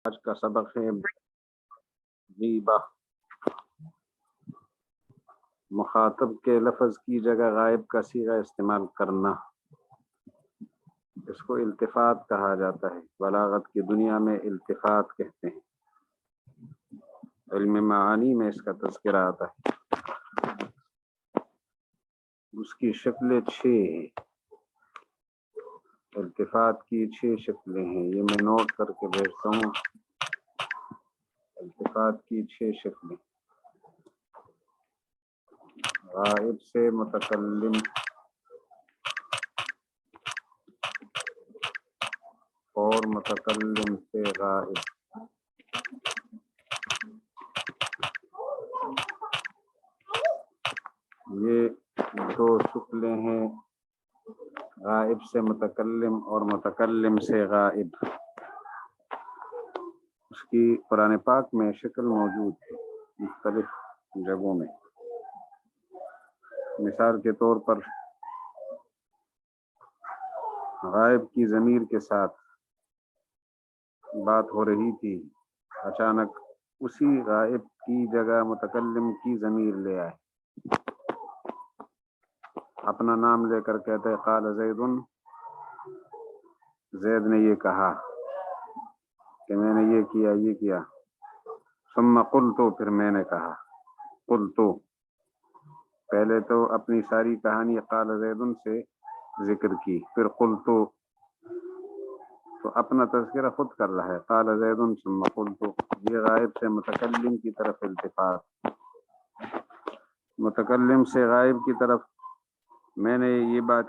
آج کا سبق ہے غیبہ۔ مخاطب کے لفظ کی جگہ غائب کا صیغہ استعمال کرنا، اس کو التفات کہا جاتا ہے۔ بلاغت کی دنیا میں التفات کہتے ہیں، علم معانی میں اس کا تذکرہ آتا ہے۔ اس کی شکلیں 6 ہیں، التفات کی 6 شکلیں ہیں، یہ میں نوٹ کر کے بھیجتا ہوں۔ التفات کی 6 شکلیں: غائب سے متکلم، اور متکلم سے غائب، یہ 2 شکلیں ہیں، غائب سے متکلم اور متکلم سے غائب۔ اس کی قرآن پاک میں شکل موجود ہے مختلف جگہوں میں۔ مثال کے طور پر غائب کی ضمیر کے ساتھ بات ہو رہی تھی، اچانک اسی غائب کی جگہ متکلم کی ضمیر لے آئے، اپنا نام لے کر کہتے قال زید، زید نے یہ کہا کہ میں نے یہ کیا، ثم قلت، پھر میں نے کہا، قلت، پہلے تو اپنی ساری کہانی قال زید سے ذکر کی، پھر قلت تو اپنا تذکرہ خود کر رہا ہے، قال زید ثم قلت۔ یہ غائب سے متکلم کی طرف التفات، متکلم سے غائب کی طرف میں نے یہ بات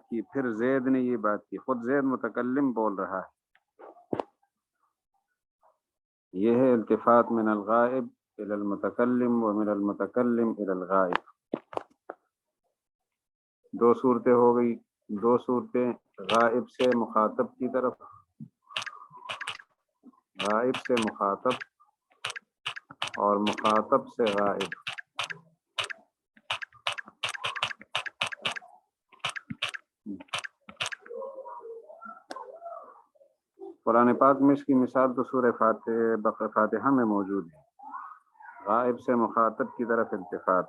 کی، پھر زید نے یہ بات کی، خود زید متکلم بول رہا ہے۔ یہ ہے التفات من الغائب الى المتکلم ومن المتکلم الى الغائب۔ 2 صورتیں ہو گئی، 2 صورتیں غائب سے مخاطب کی طرف، غائب سے مخاطب اور مخاطب سے غائب۔ قرآن پاک میں اس کی مثال تو سورہ فاتحہ میں موجود ہے۔ غائب سے مخاطب کی طرف التفات: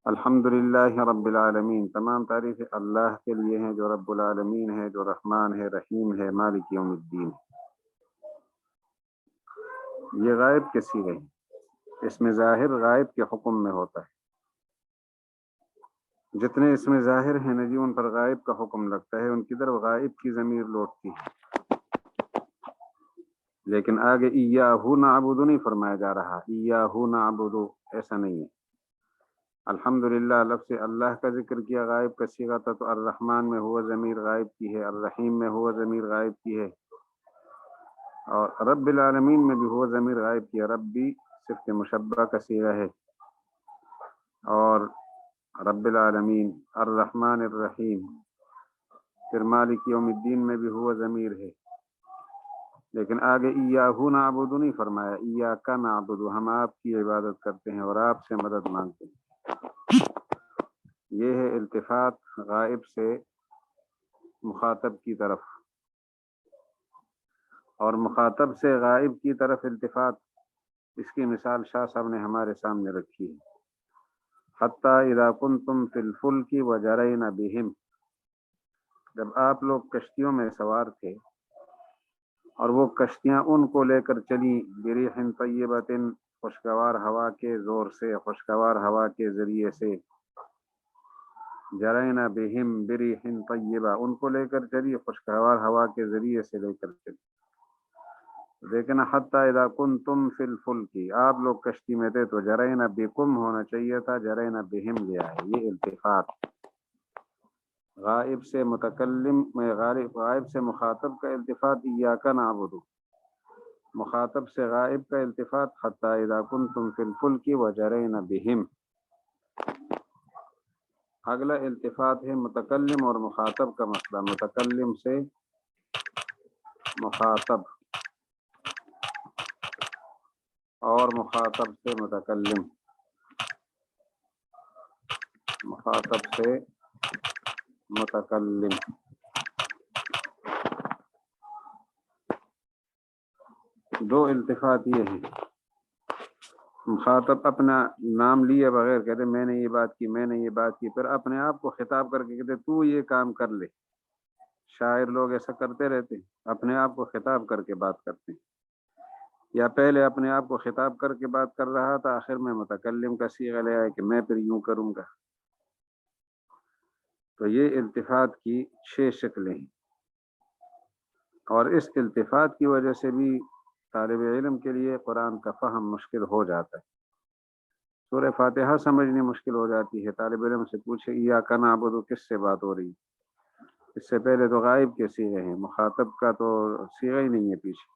الحمدللہ رب العالمین، تمام تعریفیں اللہ کے لیے ہیں جو رب العالمین ہے، جو رحمان ہے، رحیم ہے، مالک یوم الدین۔ یہ غائب کے صیغے ہیں، اس میں ظاہر غائب کے حکم میں ہوتا ہے۔ جتنے اس میں ظاہر ہیں نا جی، ان پر غائب کا حکم لگتا ہے، ان کی طرف غائب کی ضمیر لوٹتی ہے۔ لیکن آگے ایاہ نعبد نہیں فرمایا جا رہا، ایاہ نعبد ایسا نہیں ہے۔ الحمدللہ لفظ اللہ کا ذکر کیا، غائب کا صیغہ تھا، تو الرحمن میں ہوا ضمیر غائب کی ہے، الرحیم میں ہوا ضمیر غائب کی ہے، اور رب العالمین میں بھی ہوا ضمیر غائب کی ہے۔ رب بھی صفت مشبہ کا صیغہ ہے، اور رب العالمین، الرحمن الرحیم، پھر مالک یوم الدین میں بھی ہوا ضمیر ہے۔ لیکن آگے ایاہ نعبد نہیں فرمایا، ایاک نعبد، ہم آپ کی عبادت کرتے ہیں اور آپ سے مدد مانگتے ہیں۔ یہ ہے التفات غائب سے مخاطب کی طرف، اور مخاطب سے غائب کی طرف التفات، اس کی مثال شاہ صاحب نے ہمارے سامنے رکھی ہے۔ حتی اذا کنتم فی الفلک وجرین بہم، جب آپ لوگ کشتیوں میں سوار تھے اور وہ کشتیاں ان کو لے کر چلی، بریح طیبۃ، خوشگوار ہوا کے زور سے، خوشگوار ہوا کے ذریعے سے، جرینا بہم بریح طیبہ، ان کو لے کر چلی خوشگوار ہوا کے ذریعے سے لے کر چلی۔ لیکن حتی اذا کنتم فی الفلک، آپ لوگ کشتی میں تھے تو جرینا بکم ہونا چاہیے تھا، جرینا بہم لیا ہے۔ یہ التفات غائب سے متکلم میں، غائب سے مخاطب کا التفات ایاک نعبد، مخاطب سے غائب کا التفات حتی اذا کنتم فی الفلک وجرین بہم۔ اگلا التفات ہے متکلم اور مخاطب کا مسئلہ، متکلم سے مخاطب اور مخاطب سے متکلم، مخاطب سے متکلم۔ دو التفات یہ ہیں، مخاطب اپنا نام لیے بغیر کہتے میں نے یہ بات کی، میں نے یہ بات کی، پھر اپنے آپ کو خطاب کر کے کہتے تو یہ کام کر لے۔ شاعر لوگ ایسا کرتے رہتے ہیں، اپنے آپ کو خطاب کر کے بات کرتے ہیں، یا پہلے اپنے آپ کو خطاب کر کے بات کر رہا تھا، آخر میں متکلم کا صیغہ لے آئے کہ میں پھر یوں کروں گا۔ تو یہ التفات کی 6 شکلیں ہیں، اور اس التفات کی وجہ سے بھی طالب علم کے لیے قرآن کا فہم مشکل ہو جاتا ہے۔ سورہ فاتحہ سمجھنی مشکل ہو جاتی ہے، طالب علم سے پوچھے ایاک نعبد کس سے بات ہو رہی ہے؟ اس سے پہلے تو غائب کے صیغے ہیں، مخاطب کا تو صیغہ ہی نہیں ہے پیچھے۔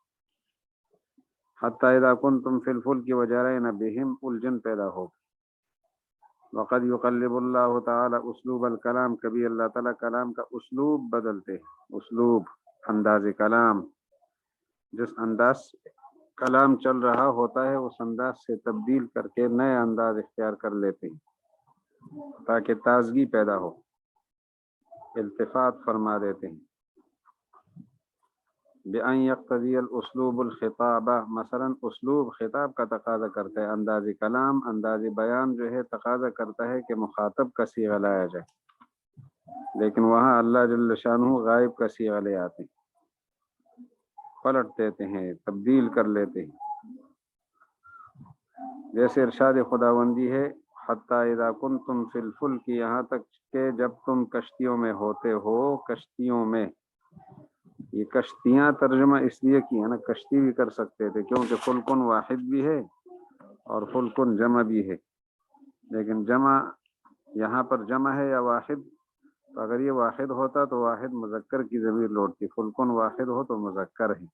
حتی اذا کنتم فی الفلک وجرین بہم، الجھن پیدا ہو۔ وقد یقلب اللہ تعالی اسلوب الکلام، کبھی اللہ تعالیٰ کلام کا اسلوب بدلتے ہیں، اسلوب، انداز کلام، جس انداز کلام چل رہا ہوتا ہے اس انداز سے تبدیل کر کے نئے انداز اختیار کر لیتے ہیں تاکہ تازگی پیدا ہو، التفات فرما دیتے ہیں۔ بأن یقتضی الاسلوب الخطابہ، مثلا اسلوب خطاب کا تقاضا کرتا ہے، انداز کلام، انداز بیان جو ہے تقاضا کرتا ہے کہ مخاطب کا صیغہ لایا جائے، لیکن وہاں اللہ جل شانہ غائب کا صیغہ لے آتے ہیں، پلٹ دیتے ہیں، تبدیل کر لیتے ہیں۔ جیسے ارشاد خداوندی ہے حتی اذا کنتم فی الفلک، یہاں تک کہ جب تم کشتیوں میں ہوتے ہو، کشتیوں میں، یہ کشتیاں ترجمہ اس لیے کی ہے نا، کشتی بھی کر سکتے تھے کیونکہ فلکن واحد بھی ہے اور فلکن جمع بھی ہے، لیکن جمع یہاں پر جمع ہے یا واحد، تو اگر یہ واحد ہوتا تو واحد مذکر کی ضمیر لوٹتی، فلکن واحد ہو تو مذکر ہے،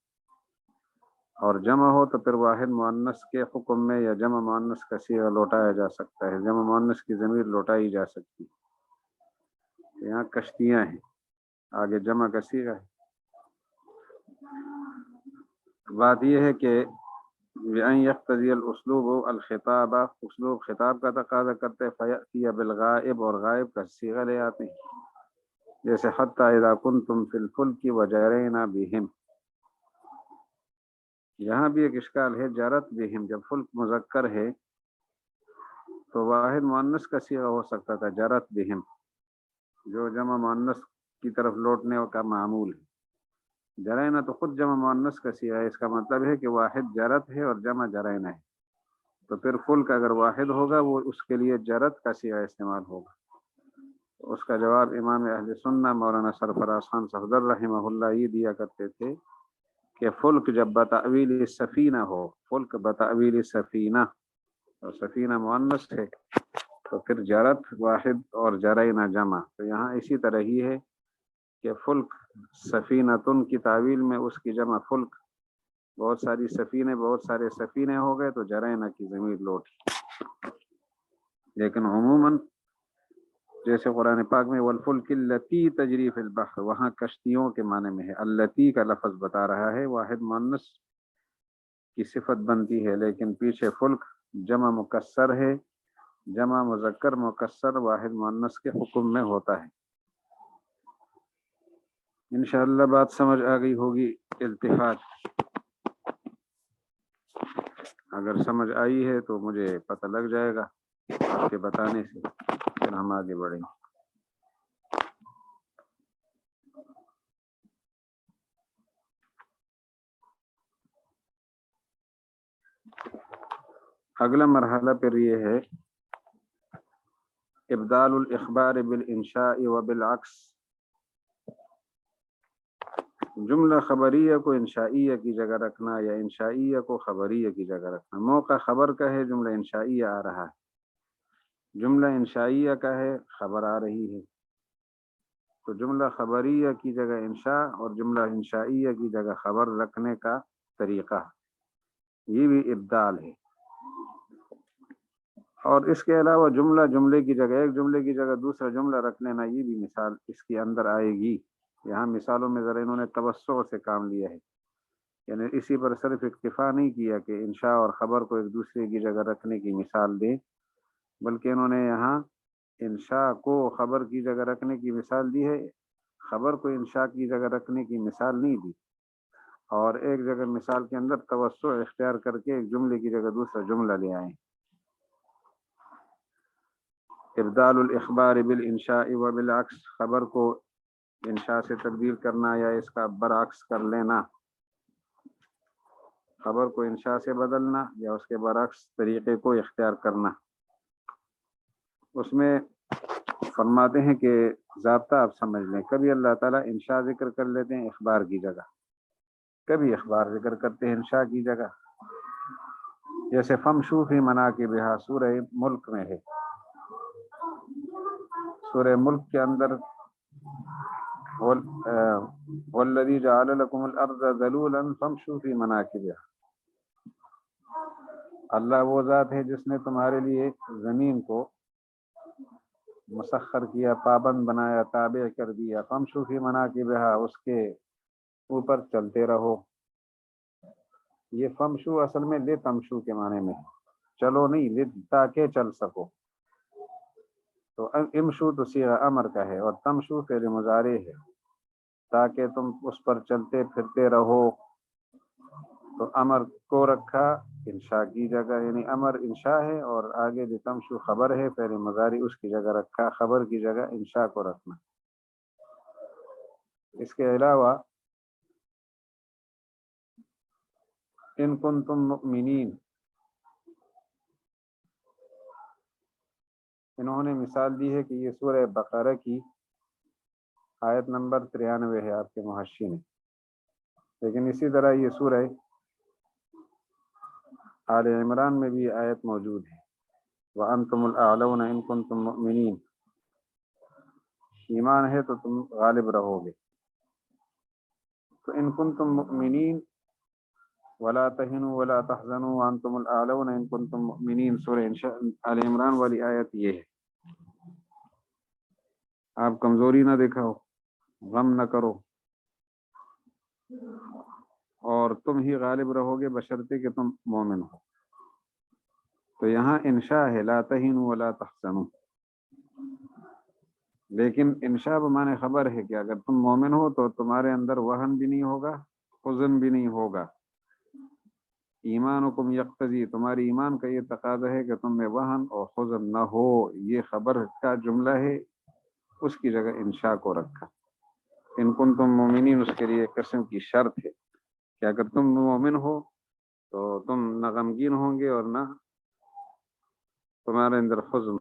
اور جمع ہو تو پھر واحد مؤنث کے حکم میں یا جمع مؤنث کا صیغہ لوٹایا جا سکتا ہے، جمع مؤنث کی ضمیر لوٹائی جا سکتی ہے۔ یہاں کشتیاں ہیں، آگے جمع کا صیغہ ہے۔ بات یہ ہے کہ بأن یقتضی الاسلوب الخطابہ، اسلوب خطاب کا تقاضا کرتے فیأتی بالغائب، اور غائب کا صیغہ لے آتے ہیں، جیسے حتی اذا کنتم فی الفلک وجرینا بہم۔ یہاں بھی ایک اشکال ہے، جرت بہم، جب فلک مذکر ہے تو واحد مؤنث کا صیغہ ہو سکتا تھا جرت بہم، جو جمع مؤنث کی طرف لوٹنے کا معمول ہے۔ جرینا تو خود جمع مؤنث کا صیغہ ہے، اس کا مطلب ہے کہ واحد جرت ہے اور جمع جرینا ہے، تو پھر فلک اگر واحد ہوگا وہ اس کے لیے جرت کا صیغہ استعمال ہوگا۔ اس کا جواب امام اہل سنہ مولانا سرفراز خان صفدر رحمہ اللہ یہ دیا کرتے تھے کہ فلک جب بتأویل سفینہ ہو، فلک بتأویل سفینہ، اور سفینہ مؤنث ہے تو پھر جرت واحد اور جرینہ جمع، تو یہاں اسی طرح ہی ہے کہ فلک سفینتن کی تعویل میں اس کی جمع فلک، بہت ساری سفینے، بہت سارے سفینے ہو گئے تو جرینہ کی ضمیر لوٹی، لیکن عموماً جیسے قرآن پاک میں والفلک التی تجری فی البحر، وہاں کشتیوں کے معنی میں ہے، التی کا لفظ بتا رہا ہے، واحد مؤنث کی صفت بنتی ہے، لیکن پیچھے فلک جمع مکسر ہے، جمع مذکر مکسر واحد مؤنث کے حکم میں ہوتا ہے۔ انشاءاللہ بات سمجھ آ گئی ہوگی التفات، اگر سمجھ آئی ہے تو مجھے پتہ لگ جائے گا آپ کے بتانے سے، پھر ہم آگے بڑھیں گے۔ اگلا مرحلہ پھر یہ ہے ابدال الاخبار بالانشاء وبالعکس، جملہ خبریہ کو انشائیہ کی جگہ رکھنا یا انشائیہ کو خبریہ کی جگہ رکھنا۔ موقع خبر کا ہے، جملہ انشائیہ آ رہا ہے، جملہ انشائیہ کا ہے، خبر آ رہی ہے، تو جملہ خبریہ کی جگہ انشاء اور جملہ انشائیہ کی جگہ خبر رکھنے کا طریقہ یہ بھی ابدال ہے۔ اور اس کے علاوہ جملہ جملے کی جگہ، ایک جملے کی جگہ دوسرا جملہ رکھ لینا، یہ بھی مثال اس کے اندر آئے گی۔ یہاں مثالوں میں ذرا انہوں نے توسع سے کام لیا ہے، یعنی اسی پر صرف اکتفا نہیں کیا کہ انشاء اور خبر کو ایک دوسرے کی جگہ رکھنے کی مثال دیں، بلکہ انہوں نے یہاں انشاء کو خبر کی جگہ رکھنے کی مثال دی ہے، خبر کو انشاء کی جگہ رکھنے کی مثال نہیں دی۔ اور ایک جگہ مثال کے اندر توسع اختیار کر کے ایک جملے کی جگہ دوسرا جملہ لے آئیں. ابدال الاخبار بالانشاء و بالعکس، خبر کو انشاء سے تبدیل کرنا یا اس کا برعکس کر لینا. خبر کو انشاء سے بدلنا یا اس کے برعکس طریقے کو اختیار کرنا. اس میں فرماتے ہیں کہ ضابطہ آپ سمجھ لیں، کبھی اللہ تعالیٰ انشاء ذکر کر لیتے ہیں اخبار کی جگہ، کبھی اخبار ذکر کرتے ہیں انشاء کی جگہ. جیسے فمشو فی مناکبہا سورہ ملک میں ہے. سورہ ملک کے اندر والذی جعل لکم الارض ذلولا فامشوا فی مناکبہا، اللہ وہ ذات ہے جس نے تمہارے لیے زمین کو مسخر کیا، پابند بنایا، تابع کر دیا. فامشوا فی مناکبہا، اس کے اوپر چلتے رہو. یہ فمشو اصل میں لے تمشو کے معنی میں ہے، چلو نہیں، لے تاکہ چل سکو. تو امشو تو صیغہ امر کا ہے اور تمشو فعل مضارع ہے، تاکہ تم اس پر چلتے پھرتے رہو. تو امر کو رکھا انشاء کی جگہ، یعنی امر انشاء ہے اور آگے جو تمشو خبر ہے فعل مضارع اس کی جگہ رکھا، خبر کی جگہ انشاء کو رکھنا. اس کے علاوہ ان کنتم مؤمنین، انہوں نے مثال دی ہے کہ یہ سورہ بقرہ کی آیت نمبر 93 ہے آپ کے محشی میں، لیکن اسی طرح یہ سورہ آل عمران میں بھی آیت موجود ہے، وَأَنْتُمُ الْأَعْلَوْنَ إِن كُنتُم مُؤْمِنِينَ، ایمان ہے تو تم غالب رہو گے. تو ان کنتم مؤمنین ولا تہنوا ولا تحزنوا وانتم الاعلون ان کنتم مؤمنین، سورہ آل عمران والی آیت یہ ہے. آپ کمزوری نہ دکھاؤ، غم نہ کرو، اور تم ہی غالب رہو گے بشرطے کہ تم مومن ہو. تو یہاں انشاء ہے لا تہنوا ولا تحزنوا، لیکن انشاء بمعنی خبر ہے کہ اگر تم مومن ہو تو تمہارے اندر وہن بھی نہیں ہوگا، حزن بھی نہیں ہوگا. ایمانکم یقتضی، تمہاری ایمان کا یہ تقاضا ہے کہ تم میں وہن اور حزن نہ ہو. یہ خبر کا جملہ ہے، اس کی جگہ انشاء کو رکھا. ان کنتم مومنین اس کے لیے قسم کی شرط ہے کہ اگر تم مومن ہو تو تم نہ غمگین ہوں گے اور نہ تمہارے اندر حزن.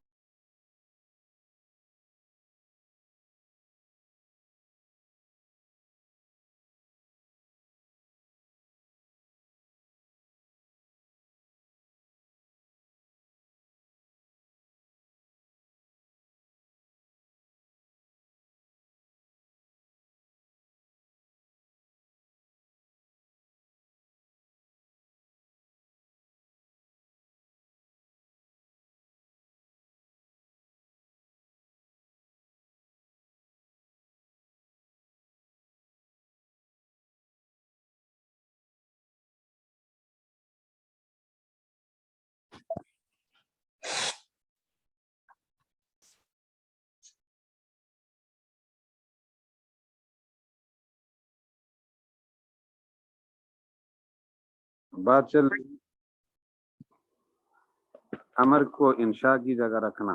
بات چل رہی امر کو انشاء کی جگہ رکھنا.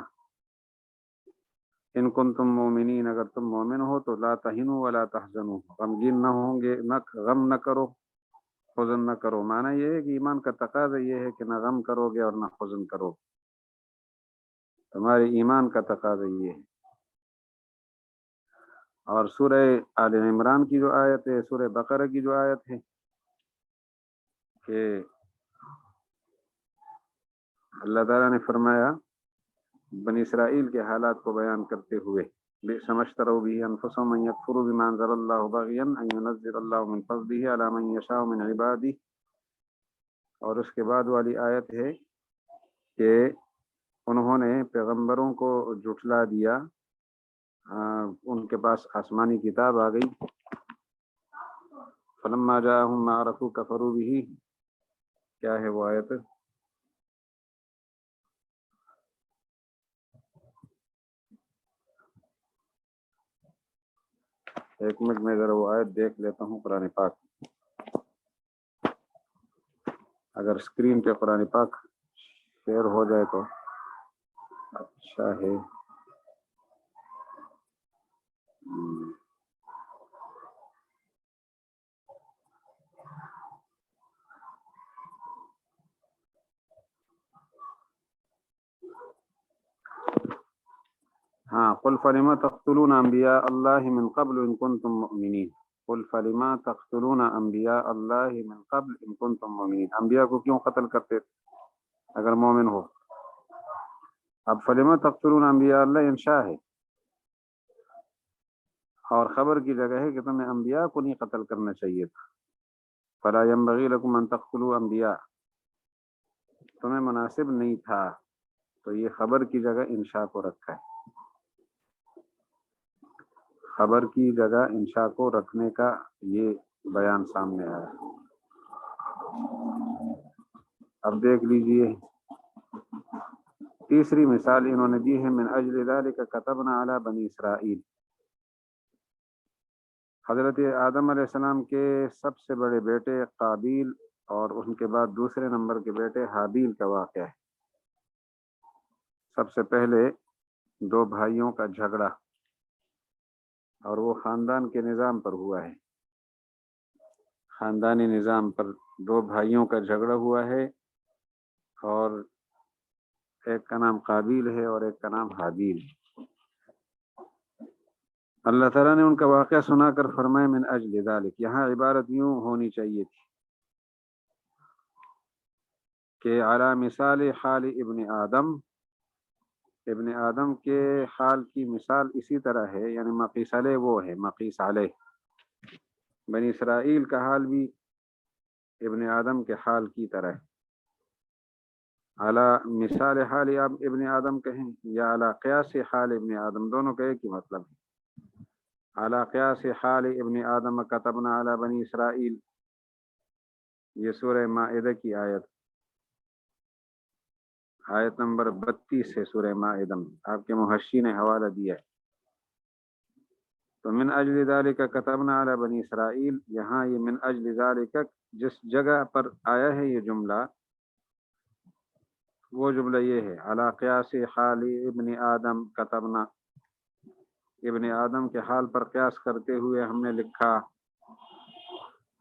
ان کنتم مومنین، اگر تم مومن ہو تو لا تہنوا ولا تحزنوا، غمگین نہ ہوں گے، نہ غم نہ کرو، حزن نہ کرو. معنی یہ ہے کہ ایمان کا تقاضا یہ ہے کہ نہ غم کرو گے اور نہ حزن کرو، تمہارے ایمان کا تقاضا یہ ہے. اور سورہ آل عمران کی جو آیت ہے، سورہ بقرہ کی جو آیت ہے کہ اللہ تعالیٰ نے فرمایا بنی اسرائیل کے حالات کو بیان کرتے ہوئے، بئس ما اشتروا به انفسهم ان يكفروا بما انزل الله بغيا ان ينزل الله من فضله على من يشاء من عباده. اور اس کے بعد والی آیت ہے کہ انہوں نے پیغمبروں کو جھٹلا دیا، ان کے پاس آسمانی کتاب آ گئی. فلما جاءهم ما عرفوا كفروا به، کیا ہے وہ آیت؟ ایک منٹ میں ذرا وہ آیت دیکھ لیتا ہوں قرآن پاک. اگر اسکرین پہ قرآن پاک شیئر ہو جائے تو اچھا ہے. ہاں، قل فلما تقتلون انبیاء اللہ من قبل ان کنتم مؤمنین. قل فلما تقتلون انبیاء اللہ من قبل ان کنتم مؤمنین. انبیاء کو کیوں قتل کرتے اگر مومن ہو؟ اب فلما تقتلون انبیاء اللہ انشاء ہے اور خبر کی جگہ ہے کہ تمہیں انبیاء کو نہیں قتل کرنا چاہیے تھا. فلا ينبغي لكم ان تقتلوا انبیاء، تمہیں مناسب نہیں تھا. تو یہ خبر کی جگہ انشاء کو رکھا ہے. خبر کی جگہ انشاء کو رکھنے کا یہ بیان سامنے آیا. اب دیکھ لیجئے تیسری مثال انہوں نے دی ہے من اجل ذلك كتبنا على بنی اسرائیل. حضرت آدم علیہ السلام کے سب سے بڑے بیٹے قابیل اور ان کے بعد دوسرے نمبر کے بیٹے حابیل کا واقعہ ہے. سب سے پہلے دو بھائیوں کا جھگڑا، اور وہ خاندان کے نظام پر ہوا ہے. خاندانی نظام پر دو بھائیوں کا جھگڑا ہوا ہے، اور ایک کا نام قابیل ہے اور ایک کا نام حابیل. اللہ تعالیٰ نے ان کا واقعہ سنا کر فرمائے من اجل ذالک. یہاں عبارت یوں ہونی چاہیے تھی کہ علی مثال حال ابن آدم، ابن آدم کے حال کی مثال اسی طرح ہے، یعنی مقیس علیہ وہ ہے، مقیس علیہ. بنی اسرائیل کا حال بھی ابن آدم کے حال کی طرح ہے. اعلی مثال حال ابن آدم کہیں یا اعلی قیاس حال ابن آدم، دونوں کا ایک ہی مطلب ہے. اعلی قیاس حال ابن آدم کتبنا علی بنی اسرائیل، یہ سورہ مائدہ کی آیت نمبر 32 ہے سورہ مائدہ میں. آپ کے محشی نے حوالہ دیا ہے. تو من اجل ذالک کتبنا علی بنی اسرائیل، یہاں یہ من اجل ذالک جس جگہ پر آیا ہے یہ جملہ، وہ جملہ یہ ہے علی قیاس حال ابن آدم کتبنا، ابن آدم کے حال پر قیاس کرتے ہوئے ہم نے لکھا.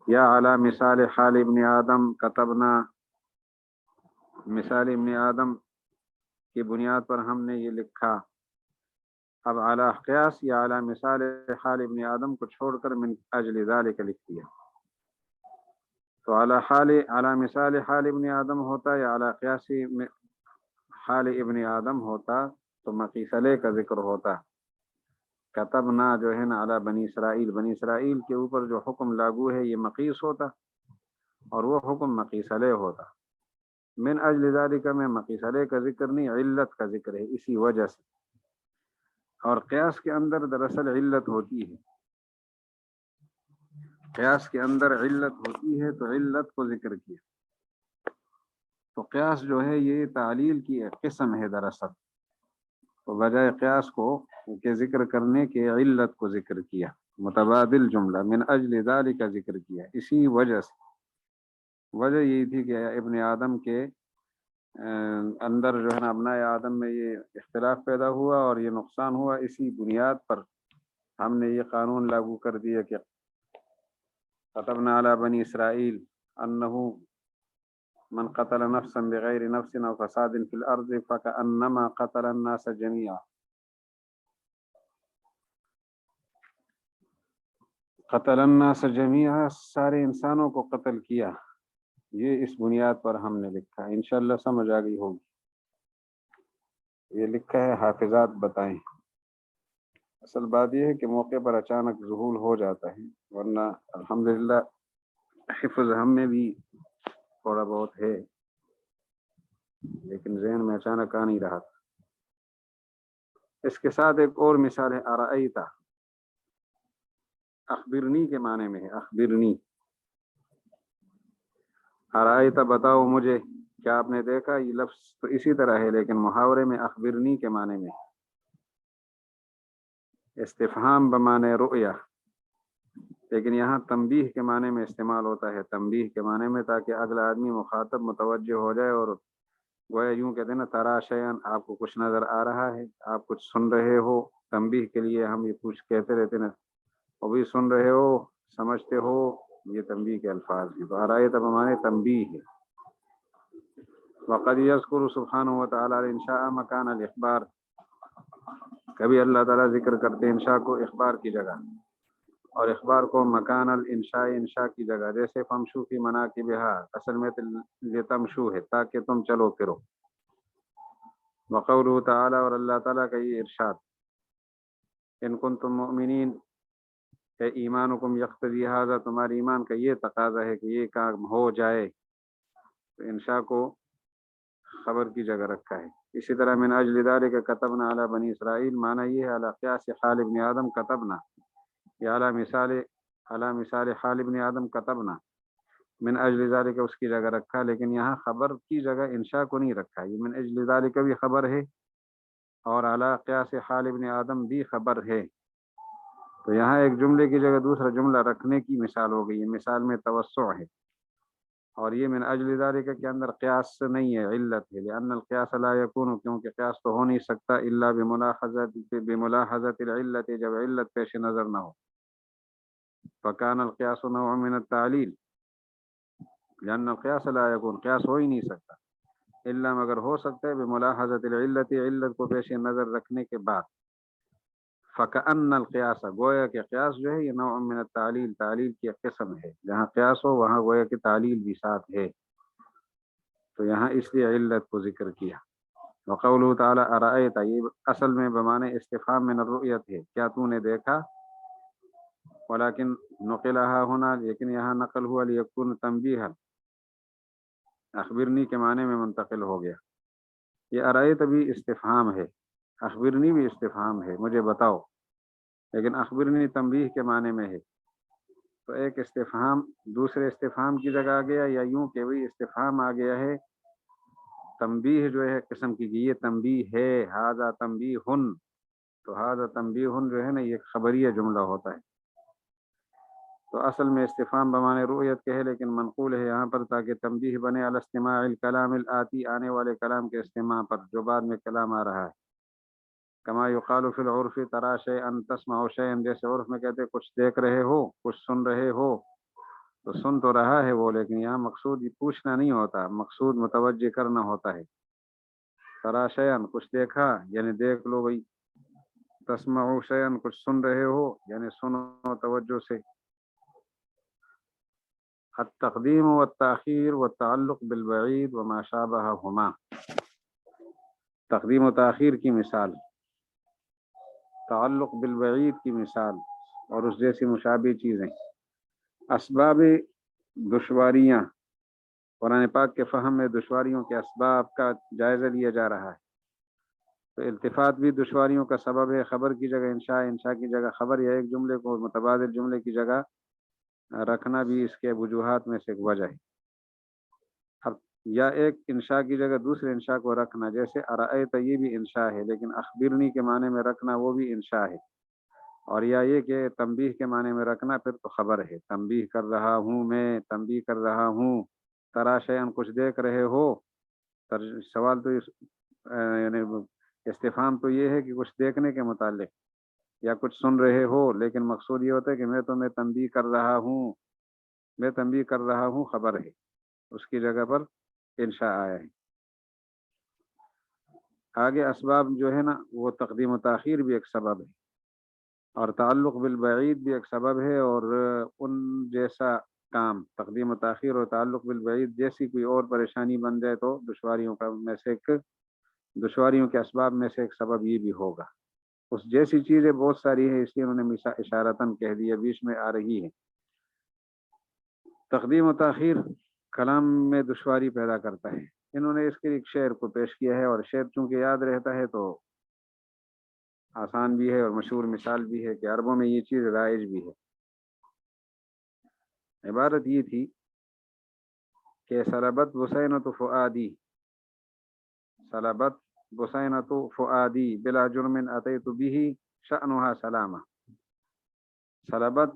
یا علی مثال حال ابن آدم کتبنا، مثال ابن آدم کی بنیاد پر ہم نے یہ لکھا. اب اعلی قیاس یا اعلی مثال حال ابن آدم کو چھوڑ کر من اجل ذالک لکھ دیا. تو اعلی مثال حال ابن آدم ہوتا یا اعلی قیاس حال ابن آدم ہوتا تو مقیس علیہ کا ذکر ہوتا. کتبنا جو ہے نا علی بنی اسرائیل، بنی اسرائیل کے اوپر جو حکم لاگو ہے یہ مقیس ہوتا اور وہ حکم مقیس علیہ ہوتا. من اجل ذالک میں مقیس علیہ کا ذکر نہیں، علت کا ذکر ہے اسی وجہ سے. اور قیاس کے اندر دراصل علت ہوتی ہے، قیاس کے اندر علت ہوتی ہے تو علت کو ذکر کیا. تو قیاس جو ہے یہ تعلیل کی ایک قسم ہے دراصل، تو بجائے قیاس کو کے ذکر کرنے کے علت کو ذکر کیا. متبادل جملہ من اجل ذالک کا ذکر کیا اسی وجہ سے. وجہ یہی تھی کہ ابن آدم کے اندر جو ہے نا ابنائے آدم میں یہ اختلاف پیدا ہوا اور یہ نقصان ہوا. اسی بنیاد پر ہم نے یہ قانون لاگو کر دیا کہ کتبنا علی بنی اسرائیل انہ من قتل نفسا بغیر نفس او فساد فی الارض فکأنما قتل الناس جميعا. قتل الناس جميعا، سارے انسانوں کو قتل کیا. یہ اس بنیاد پر ہم نے لکھا. انشاءاللہ سمجھ آ گئی ہوگی. یہ لکھا ہے حافظات بتائیں. اصل بات یہ ہے کہ موقع پر اچانک ظہور ہو جاتا ہے، ورنہ الحمدللہ حفظ ہم میں بھی تھوڑا بہت ہے لیکن ذہن میں اچانک آ نہیں رہا. اس کے ساتھ ایک اور مثال ہے ارأیتا، اخبرنی کے معنی میں ہے. اخبرنی، ارأیتا بتاؤ مجھے. کیا آپ نے دیکھا؟ یہ لفظ تو اسی طرح ہے لیکن محاورے میں اخبرنی کے معنی میں استفہام بمعنی رؤیا. لیکن یہاں تنبیہ کے معنی میں استعمال ہوتا ہے، تنبیہ کے معنی میں تاکہ اگلا آدمی مخاطب متوجہ ہو جائے، اور گویا یوں کہتے ہیں نا ترا شیئن، آپ کو کچھ نظر آ رہا ہے، آپ کچھ سن رہے ہو۔ تنبیہ کے لیے ہم یہ کچھ کہتے رہتے نا، وہ بھی سن رہے ہو، سمجھتے ہو، یہ تنبیہ کے الفاظ ہیں۔ تو آرائے تب ہمارے تنبیہ ہے۔ وقد یذکر سبحانہ وتعالی الانشاء مکان الاخبار، کبھی اللہ تعالیٰ ذکر کرتے ہیں انشاء کو اخبار کی جگہ، اور اخبار کو مکان الانشاء، انشاء کی جگہ، جیسے فمشو فی مناکبہا، اصل میں لتمشو ہے تاکہ تم چلو پھرو۔ وقولہ تعالی، اور اللہ تعالیٰ کا یہ ارشاد، ان کنتم مؤمنین، کہ ایمانکم یقتضی ھذا، تمہاری ایمان کا یہ تقاضا ہے کہ یہ کام ہو جائے، تو انشاء کو خبر کی جگہ رکھا ہے۔ اسی طرح من اجل ذلک کتبنا علی بنی اسرائیل، معنی یہ ہے علی قیاس حال ابن آدم کتبنا، یا علی مثال حال ابن آدم کتبنا، من اجل ذلک اس کی جگہ رکھا، لیکن یہاں خبر کی جگہ انشاء کو نہیں رکھا۔ یہ من اجل ذلک بھی خبر ہے، اور علی قیاس حال ابن آدم بھی خبر ہے، تو یہاں ایک جملے کی جگہ دوسرا جملہ رکھنے کی مثال ہو گئی ہے، مثال میں توسع ہے۔ اور یہ من اجل ذالک کے اندر قیاس نہیں ہے، علت ہے، لأن القیاس لا یکون، کیونکہ قیاس تو ہو نہیں سکتا الا بملاحظۃ العلت، جب علت پیش نظر نہ ہو۔ فکان القیاس نوع من التعلیل، لأن القیاس لا یکون، قیاس ہو ہی نہیں سکتا الا مگر ہو سکتا ہے بملاحظۃ العلت، علت کو پیش نظر رکھنے کے بعد۔ فکأن القیاس، گویا کہ قیاس جو ہے یہ نوع من التعلیل، تعلیل کی قسم ہے، جہاں قیاس ہو وہاں گویا کہ تعلیل بھی ساتھ ہے، تو یہاں اس لیے علت کو ذکر کیا۔ وقولہ تعالی ارأیت، یہ اصل میں بمعنی استفہام من الرؤیت ہے، کیا تو نے دیکھا، ولیکن نقلہا ہونا، لیکن یہاں نقل ہوا لیکون تنبیہا، اخبرنی کے معنی میں منتقل ہو گیا۔ یہ ارأیت بھی استفہام ہے، اخبرنی بھی استفہام ہے، مجھے بتاؤ، لیکن اخبرنی تنبیہ کے معنی میں ہے، تو ایک استفہام دوسرے استفہام کی جگہ آ گیا، یا یوں کہ وہی استفہام آ گیا ہے، تنبیہ جو ہے قسم کی یہ تنبیہ ہے، ھذا تنبیہ، تو ھذا تنبیہ جو ہے نا یہ خبریہ جملہ ہوتا ہے، تو اصل میں استفہام بمعنی رؤیت کے ہے، لیکن منقول ہے یہاں پر تاکہ تنبیہ بنے علی استماع الکلام الآتی، آنے والے کلام کے استماع پر جو بعد میں کلام آ رہا ہے۔ کما یقال فی العرف ترا شیئا تسمع شیئا، جیسے عرف میں کہتے کچھ دیکھ رہے ہو، کچھ سن رہے ہو، تو سن تو رہا ہے وہ، لیکن یہاں مقصود یہ پوچھنا نہیں ہوتا، مقصود متوجہ کرنا ہوتا ہے۔ ترا شیئا، کچھ دیکھا یعنی دیکھ لو بھائی، تسمعوا شیئا، کچھ سن رہے ہو یعنی سنو توجہ سے۔ التقدیم والتاخیر والتعلق بالبعید وما شابہہما، تقدیم و تاخیر کی مثال، تعلق بالبعید کی مثال، اور اس جیسی مشابہ چیزیں۔ اسباب دشواریاں، قرآن پاک کے فہم میں دشواریوں کے اسباب کا جائزہ لیا جا رہا ہے، تو التفات بھی دشواریوں کا سبب ہے، خبر کی جگہ انشاء، انشاء کی جگہ خبر، یا ایک جملے کو متبادل جملے کی جگہ رکھنا بھی اس کے وجوہات میں سے ایک وجہ ہے۔ اب یا ایک انشاء کی جگہ دوسرے انشاء کو رکھنا، جیسے ارأیت، یہ بھی انشاء ہے، لیکن اخبرنی کے معنی میں رکھنا وہ بھی انشاء ہے، اور یا یہ کہ تنبیہ کے معنی میں رکھنا پھر تو خبر ہے، تنبیہ کر رہا ہوں میں، تنبیہ کر رہا ہوں، ترا شیئا، کچھ دیکھ رہے ہو، سوال تو یعنی استفہام تو یہ ہے کہ کچھ دیکھنے کے متعلق، یا کچھ سن رہے ہو، لیکن مقصود یہ ہوتا ہے کہ میں تمہیں تنبیہ کر رہا ہوں، میں تنبیہ کر رہا ہوں خبر ہے، اس کی جگہ پر انشاء آیا ہے۔ آگے اسباب جو ہے نا وہ تقدیم و تاخیر بھی ایک سبب ہے، اور تعلق بالبعید بھی ایک سبب ہے، اور ان جیسا کام تقدیم و تاخیر اور تعلق بالبعید جیسی کوئی اور پریشانی بن جائے تو دشواریوں کا میں سے ایک، دشواریوں کے اسباب میں سے ایک سبب یہ بھی ہوگا۔ اس جیسی چیزیں بہت ساری ہیں، اس لیے انہوں نے اشارتاً کہہ دیا، بیچ میں آ رہی ہے۔ تقدیم و تاخیر کلام میں دشواری پیدا کرتا ہے، انہوں نے اس کے ایک شعر کو پیش کیا ہے، اور شعر چونکہ یاد رہتا ہے تو آسان بھی ہے، اور مشہور مثال بھی ہے کہ عربوں میں یہ چیز رائج بھی ہے۔ عبارت یہ تھی کہ سلبت بسینۃ فؤادی، سلبت بسینۃ فؤادی بلا جرم اتیت به شأنها سلامہ، سلبت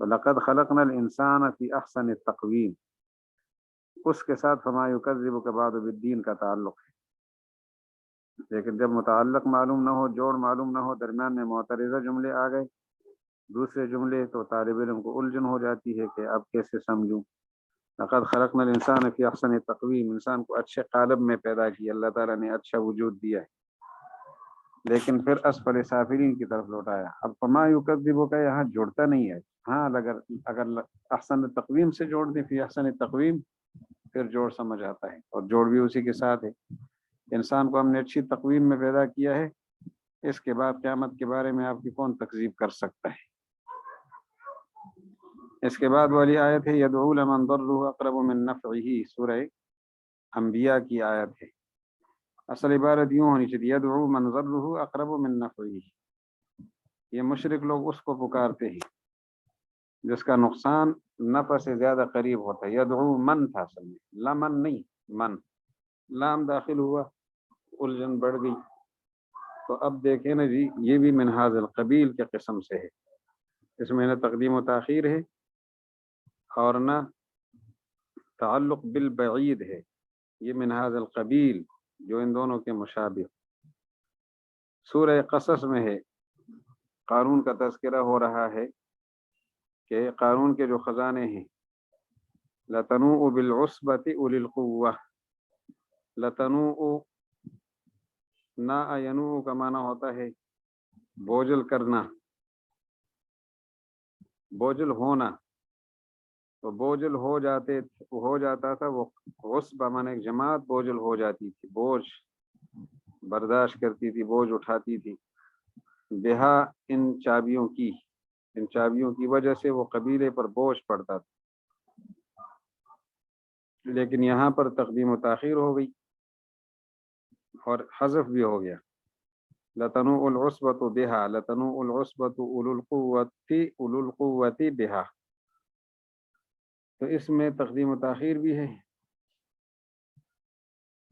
وَلَقَدْ خَلَقْنَا الْإِنسَانَ فِي أَحْسَنِ التَّقْوِيمِ، اس کے ساتھ فَمَا يُكَذِّبُكَ بَعْدُ بِالدِّينِ کا تعلق ہے، لیکن جب متعلق معلوم نہ ہو، جوڑ معلوم نہ ہو، درمیان میں معترضہ جملے آ گئے، دوسرے جملے، تو طالب علم کو الجھن ہو جاتی ہے کہ اب کیسے سمجھوں۔ لقد خلقنا الانسان فی احسن تقویم، انسان کو اچھے قالب میں پیدا کیا، اللہ تعالیٰ نے اچھا وجود دیا ہے، لیکن پھر اسفل سافلین کی طرف لوٹایا۔ اب فما یکذبک کا یہاں جوڑتا نہیں ہے، ہاں اگر احسن تقویم سے جوڑ دیں، فی احسن تقویم، پھر جوڑ سمجھ آتا ہے، اور جوڑ بھی اسی کے ساتھ ہے۔ انسان کو ہم نے اچھی تقویم میں پیدا کیا ہے، اس کے بعد قیامت کے بارے میں آپ کی کون تکذیب کر سکتا ہے۔ اس کے بعد والی آیت ہے یدعو لمن ضرہ اقرب من نفعہ، سورہ انبیاء کی آیت ہے۔ اصل عبارت یوں ہونی چاہیے یدعو من ضرہ اقرب من نفعہ، یہ مشرک لوگ اس کو پکارتے ہیں جس کا نقصان نفع سے زیادہ قریب ہوتا ہے۔ یدعو من تھا اصل میں، لمن نہیں، من، لام داخل ہوا، الجھن بڑھ گئی۔ تو اب دیکھیں نا جی، یہ بھی من ھذا القبیل کے قسم سے ہے، اس میں نہ تقدیم و تاخیر ہے اور نہ تعلق بالبعید ہے، یہ من ھذا القبیل جو ان دونوں کے مشابہ۔ سورہ قصص میں ہے، قارون کا تذکرہ ہو رہا ہے کہ قارون کے جو خزانے ہیں، لَتَنُوءُ بِالْعُصْبَةِ أُولِي الْقُوَّةِ، لَتَنُوءُ، نا ینوء کا معنی ہوتا ہے بوجھل کرنا، بوجھل ہونا، تو بوجھل ہو جاتا تھا وہ، عصبہ معنی ایک جماعت بوجھل ہو جاتی تھی، بوجھ برداشت کرتی تھی، بوجھ اٹھاتی تھی، بہا، ان چابیوں کی وجہ سے وہ قبیلے پر بوجھ پڑتا تھا۔ لیکن یہاں پر تقدیم و تاخیر ہو گئی اور حذف بھی ہو گیا، لَتَنُوءُ الْعُصْبَةُ بِهَا، لَتَنُوءُ الْعُصْبَةُ أُولُو الْقُوَّةِ بِهَا، تو اس میں تقدیم و تاخیر بھی ہے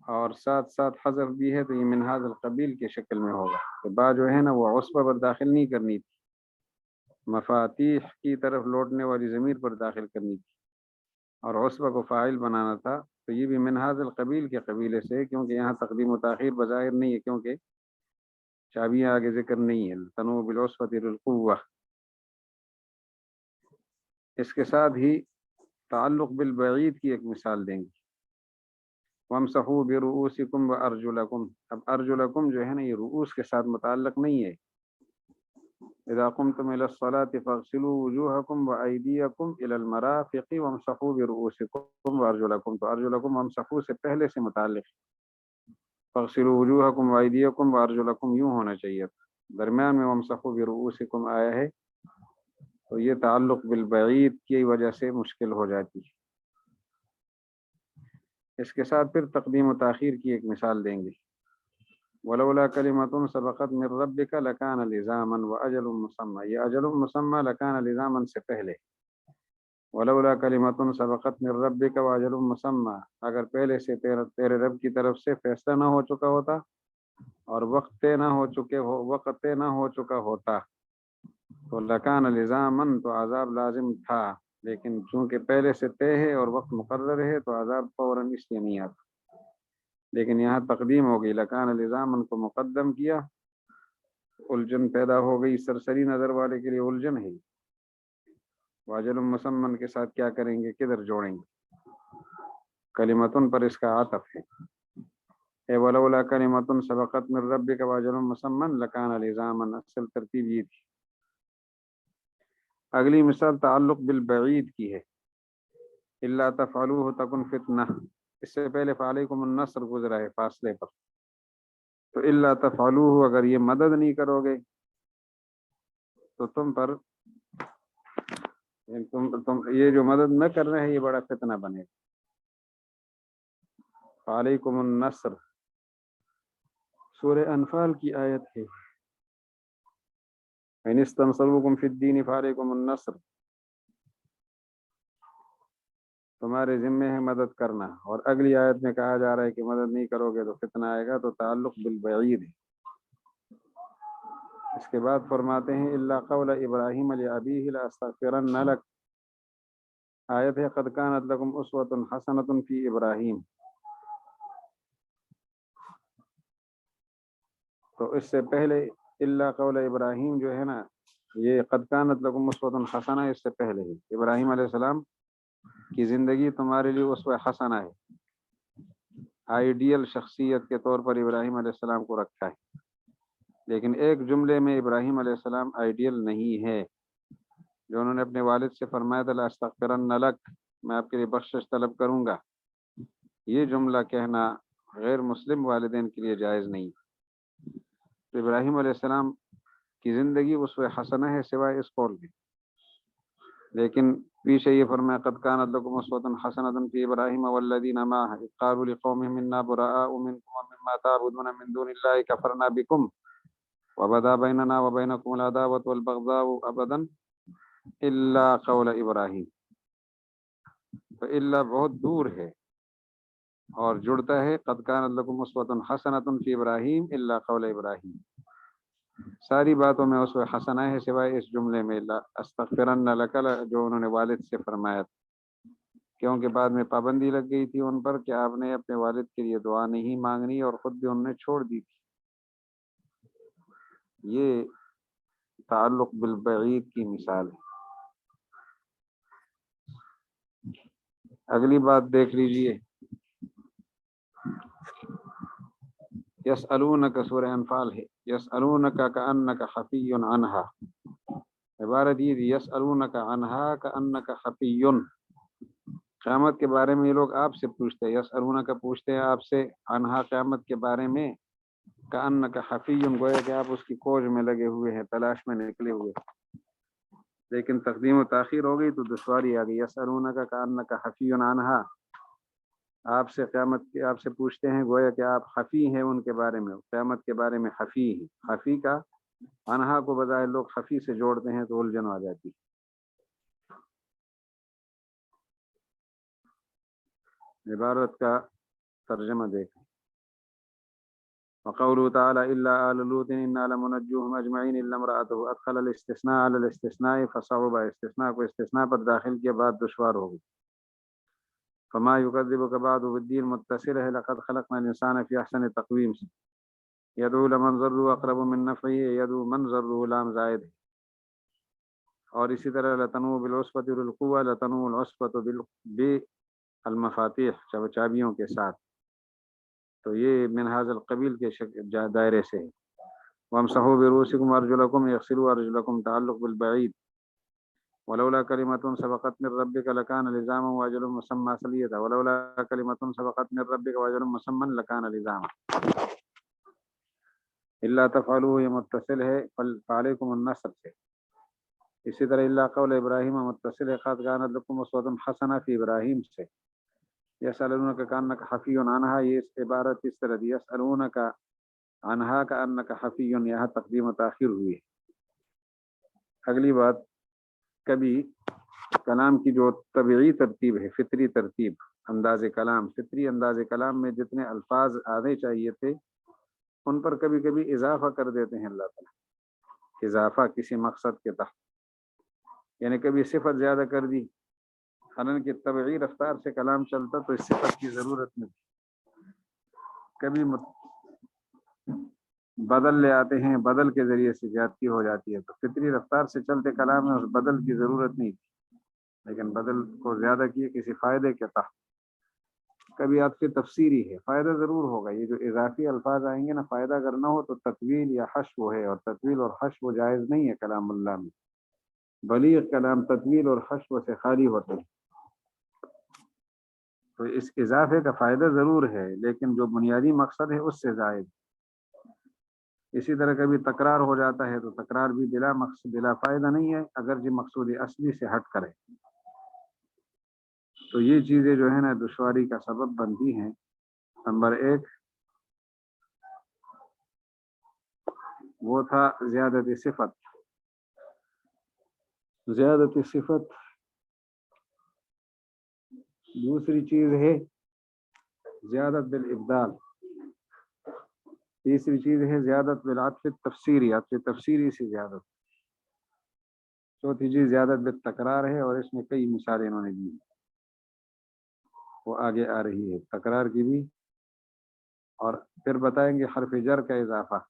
اور ساتھ ساتھ حذف بھی ہے، تو یہ من ھذا القبیل کے شکل میں ہوگا۔ تو با جو ہے نا وہ عصبہ پر داخل نہیں کرنی تھی، مفاتیح کی طرف لوٹنے والی ضمیر پر داخل کرنی تھی، اور عصبہ کو فاعل بنانا تھا، تو یہ بھی من ھذا القبیل کے قبیلے سے، کیونکہ یہاں تقدیم و تاخیر بظاہر نہیں ہے، کیونکہ چابیاں آگے ذکر نہیں ہے، تنوء بالعصبۃ للقوہ۔ اس کے ساتھ ہی تعلق بالبعید کی ایک مثال دیں گے، وَامْسَحُوا بِرُؤُوسِكُمْ وَأَرْجُلَكُمْ، اب ارجلکم جو ہے نا یہ رؤوس کے ساتھ متعلق نہیں ہے۔ اذا قمتم الى الصلاة فاغسلوا وجوهكم وايديكم الى المرافق وامسحوا برؤوسكم وارجلكم، تو ارجلکم وامسحوا سے پہلے سے متعلق، فاغسلوا وجوهكم وايديكم وارجلكم یوں ہونا چاہیے، درمیان میں وامسحوا برؤوسكم آیا ہے، تو یہ تعلق بالبعید کی وجہ سے مشکل ہو جاتی ہے۔ اس کے ساتھ پھر تقدیم و تاخیر کی ایک مثال دیں گے، ولولا کلمۃ سبقت من ربک لکان لزاما واجل مسمى، یہ اجل مسمى لکان لزاما سے پہلے، ولولا کلمۃ سبقت من ربک واجل مسمى، اگر پہلے سے تیرے رب کی طرف سے فیصلہ نہ ہو چکا ہوتا اور وقت نہ ہو چکا ہوتا، تو لکان لزاما، تو عذاب لازم تھا، لیکن چونکہ پہلے سے طے ہے اور وقت مقرر ہے تو عذاب فوراً اس لیے نہیں آتا، لیکن یہاں تقدیم ہو گئی، لکان لزاما کو مقدم کیا، الجھن پیدا ہو گئی، سرسری نظر والے کے لیے الجھن ہے، واجل مسمن کے ساتھ کیا کریں گے، کدھر جوڑیں گے، کلمتن پر اس کا عطف ہے، اے ولولا کلمتن سبقت من ربک واجل مسمن لکان لزاما، اصل ترتیب یہ تھی۔ اگلی مثال تعلق بالبعید کی ہے، الا تفعلوه تکن فتنہ، اس سے پہلے فعلیکم النصر گزرا ہے فاصلے پر، تو الا تفعلوه، اگر یہ مدد نہیں کرو گے تو تم پر، تم یہ جو مدد نہ کر رہے ہیں یہ بڑا فتنہ بنے گا۔ فعلیکم النصر سورہ انفال کی آیت ہے، ان استنصروکم فی الدین فعلیکم النصر، تمہارے ذمے ہے مدد کرنا، اور اگلی آیت میں کہا جا رہا ہے کہ مدد نہیں کرو گے تو فتنہ آئے گا، تو تعلق بالبعید ہے۔ اس کے بعد فرماتے ہیں الا قول ابراہیم لابیہ لاستغفرن لک، آیت ہے قد کانت لکم اسوۃ حسنۃ فی ابراہیم. تو اس سے پہلے الا قول ابراہیم جو ہے نا، یہ قد کانت لکم اسوۃ حسنہ اس سے پہلے ہی ابراہیم علیہ السلام کی زندگی تمہارے لیے اسوہ حسنہ ہے، آئیڈیل شخصیت کے طور پر ابراہیم علیہ السلام کو رکھا ہے. لیکن ایک جملے میں ابراہیم علیہ السلام آئیڈیل نہیں ہے، جو انہوں نے اپنے والد سے فرمایا تھا لاستغفرن لک، میں آپ کے لیے بخشش طلب کروں گا، یہ جملہ کہنا غیر مسلم والدین کے لیے جائز نہیں. تو ابراہیم علیہ السلام کی زندگی اسوہ حسنہ ہے سوائے اس قول کے. لیکن پیچھے یہ فرمایا قد کانت لکم اسوۃ حسنۃ فی ابراہیم والذین معہ اذ قالوا لقومهم انا براء منکم ومما تعبدون من دون اللہ کفرنا بکم وبدا بیننا وبینکم العداوۃ والبغضاء ابدا الا قول ابراہیم. تو الا بہت دور ہے اور جڑتا ہے قد کانت لکم اسوۃ حسنۃ فی ابراہیم الا قول ابراہیم. ساری باتوں میں اسوہ حسنہ ہے سوائے اس جملے میں لا استغفرن لک، جو انہوں نے والد سے فرمایا تھا، کیونکہ بعد میں پابندی لگ گئی تھی ان پر کہ آپ نے اپنے والد کے لیے دعا نہیں مانگنی، اور خود بھی انہوں نے چھوڑ دی تھی. یہ تعلق بالبعید کی مثال ہے. اگلی بات دیکھ لیجئے، یسألونک سورہ انفال ہے، یسألونک کأنک خفی عنہا. عبارت یہ تھی یسألونک عنہا کأنک خفی. قیامت کے بارے میں یہ لوگ آپ سے پوچھتے ہیں، یسألونک پوچھتے ہیں آپ سے، عنہا قیامت کے بارے میں، کأنک خفی گویا کہ آپ اس کی کھوج میں لگے ہوئے ہیں، تلاش میں نکلے ہوئے. لیکن تقدیم و تاخیر ہو گئی تو دشواری آ گئی. یسألونک کأنک خفی عنہا، آپ سے قیامت کے آپ سے پوچھتے ہیں گویا کہ آپ خفی ہیں ان کے بارے میں، قیامت کے بارے میں خفی ہیں. خفی کا عنہا کو بظاہر لوگ خفی سے جوڑتے ہیں تو الجھن آ جاتی. عبارت کا ترجمہ دیکھیں. وقوله تعالی الا آل لوط انا لمنجوهم اجمعین الا امرأته، ادخل الاستثناء على الاستثناء فصعب، استثناء کو استثناء پر داخل کیا بعد دشوار ہوگی. فما يكذبك بعد بالدين متصل ہے لقد خلقنا الانسان في احسن تقویم سے. يدعو لمن ضره اقرب من نفعه، يدعو من ضره لام زائد ہے. اور اسی طرح لتنوء بالعصبة بالقوة، لتنوء العصبة بالمفاتيح، چابیوں کے ساتھ. تو یہ من هذا القبیل کے دائرے سے ہے. وامسحوا برؤوسکم وارجلکم، یغسلوا ارجلکم تعلق بالبعید. ولولا كلمة سبقت من ربك لكان لزاما واجل مسمى صلیتا، ولولا كلمة سبقت من ربك واجل مسمى لكان لزاما. الا تفعلوا یہ متصل ہے فعليكم النصر سے. اسی طرح الا قول ابراہیم متصل ہے قد كانت لكم اسوة حسنة فی ابراہیم سے. یسألونک کأنک خفی عنہا، یہ عبارت اس طرح دی یسألونک عنہا کأنک خفی، یہاں تقدیم و تاخیر ہوئی ہے. اگلی بات، کبھی کلام کی جو طبعی ترتیب ہے، فطری ترتیب، انداز کلام، فطری انداز کلام میں جتنے الفاظ آنے چاہیے تھے ان پر کبھی کبھی اضافہ کر دیتے ہیں اللہ تعالیٰ. اضافہ کسی مقصد کے تحت، یعنی کبھی صفت زیادہ کر دی، حالانکہ طبعی رفتار سے کلام چلتا تو اس صفت کی ضرورت نہیں. کبھی بدل لے آتے ہیں، بدل کے ذریعے سے زیادتی ہو جاتی ہے. تو فطری رفتار سے چلتے کلام میں اس بدل کی ضرورت نہیں تھی، لیکن بدل کو زیادہ کیے کسی فائدے کے تحت. کبھی آپ کی تفسیری ہے، فائدہ ضرور ہوگا. یہ جو اضافی الفاظ آئیں گے نا، فائدہ اگر نہ ہو تو تطویل یا حشو ہے، اور تطویل اور حشو جائز نہیں ہے کلام اللہ میں. بلیغ کلام تطویل اور حشو سے خالی ہوتے ہیں. تو اس اضافے کا فائدہ ضرور ہے، لیکن جو بنیادی مقصد ہے اس سے زائد. اسی طرح کبھی تکرار ہو جاتا ہے تو تکرار بھی بلا مقصد بلا فائدہ نہیں ہے، اگر جو مقصود اصلی سے ہٹ کرے. تو یہ چیزیں جو ہے نا دشواری کا سبب بنتی ہیں. نمبر ایک وہ تھا زیادت صفت. زیادت صفت. دوسری چیز ہے زیادت بالابدال. تیسری چیز ہے زیادت بالعطف تفسیری، عطف تفسیری سے زیادت۔ چوتھی چیز زیادت بالتکرار ہے، اور اس میں کئی مثالیں انہوں نے دی ہیں، وہ آگے آ رہی ہے تکرار کی بھی۔ اور پھر بتائیں گے حرف جر کا اضافہ۔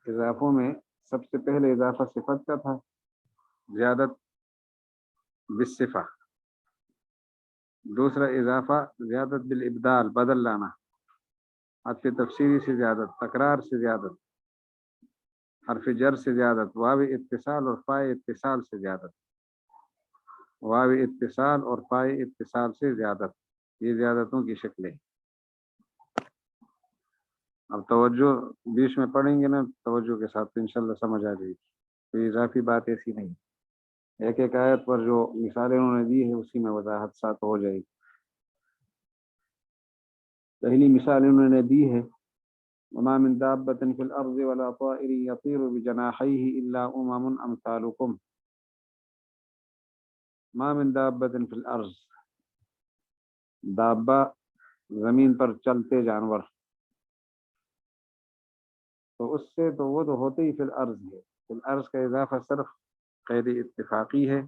اضافوں میں سب سے پہلے اضافہ صفت کا تھا، زیادت بالصفہ۔ دوسرا اضافہ زیادت بالابدال، بدل لانا، عطف تفسیری سے زیادت، تکرار سے زیادت، حرف جر سے زیادت، واو اتصال اور فاء اتصال سے زیادت، واو اتصال اور فاء اتصال سے زیادت، یہ زیادتوں کی شکلیں۔ اب توجہ بیچ میں پڑھیں گے نا توجہ کے ساتھ تو انشاءاللہ سمجھ آ جائے گی، کوئی اضافی بات ایسی نہیں، ایک ایک آیت پر جو مثالیں انہوں نے دی ہے اسی میں وضاحت ساتھ ہو جائے گی۔ پہلی مثال انہوں نے دی ہے وما من دابة في الأرض ولا طائر يطير بجناحيه إلا أمم أمثالكم، ما من دابة في الأرض، دابہ زمین پر چلتے جانور، تو اس سے تو وہ تو ہوتے ہی فی الارض ہے، فی الارض کا اضافہ صرف قید اتفاقی ہے۔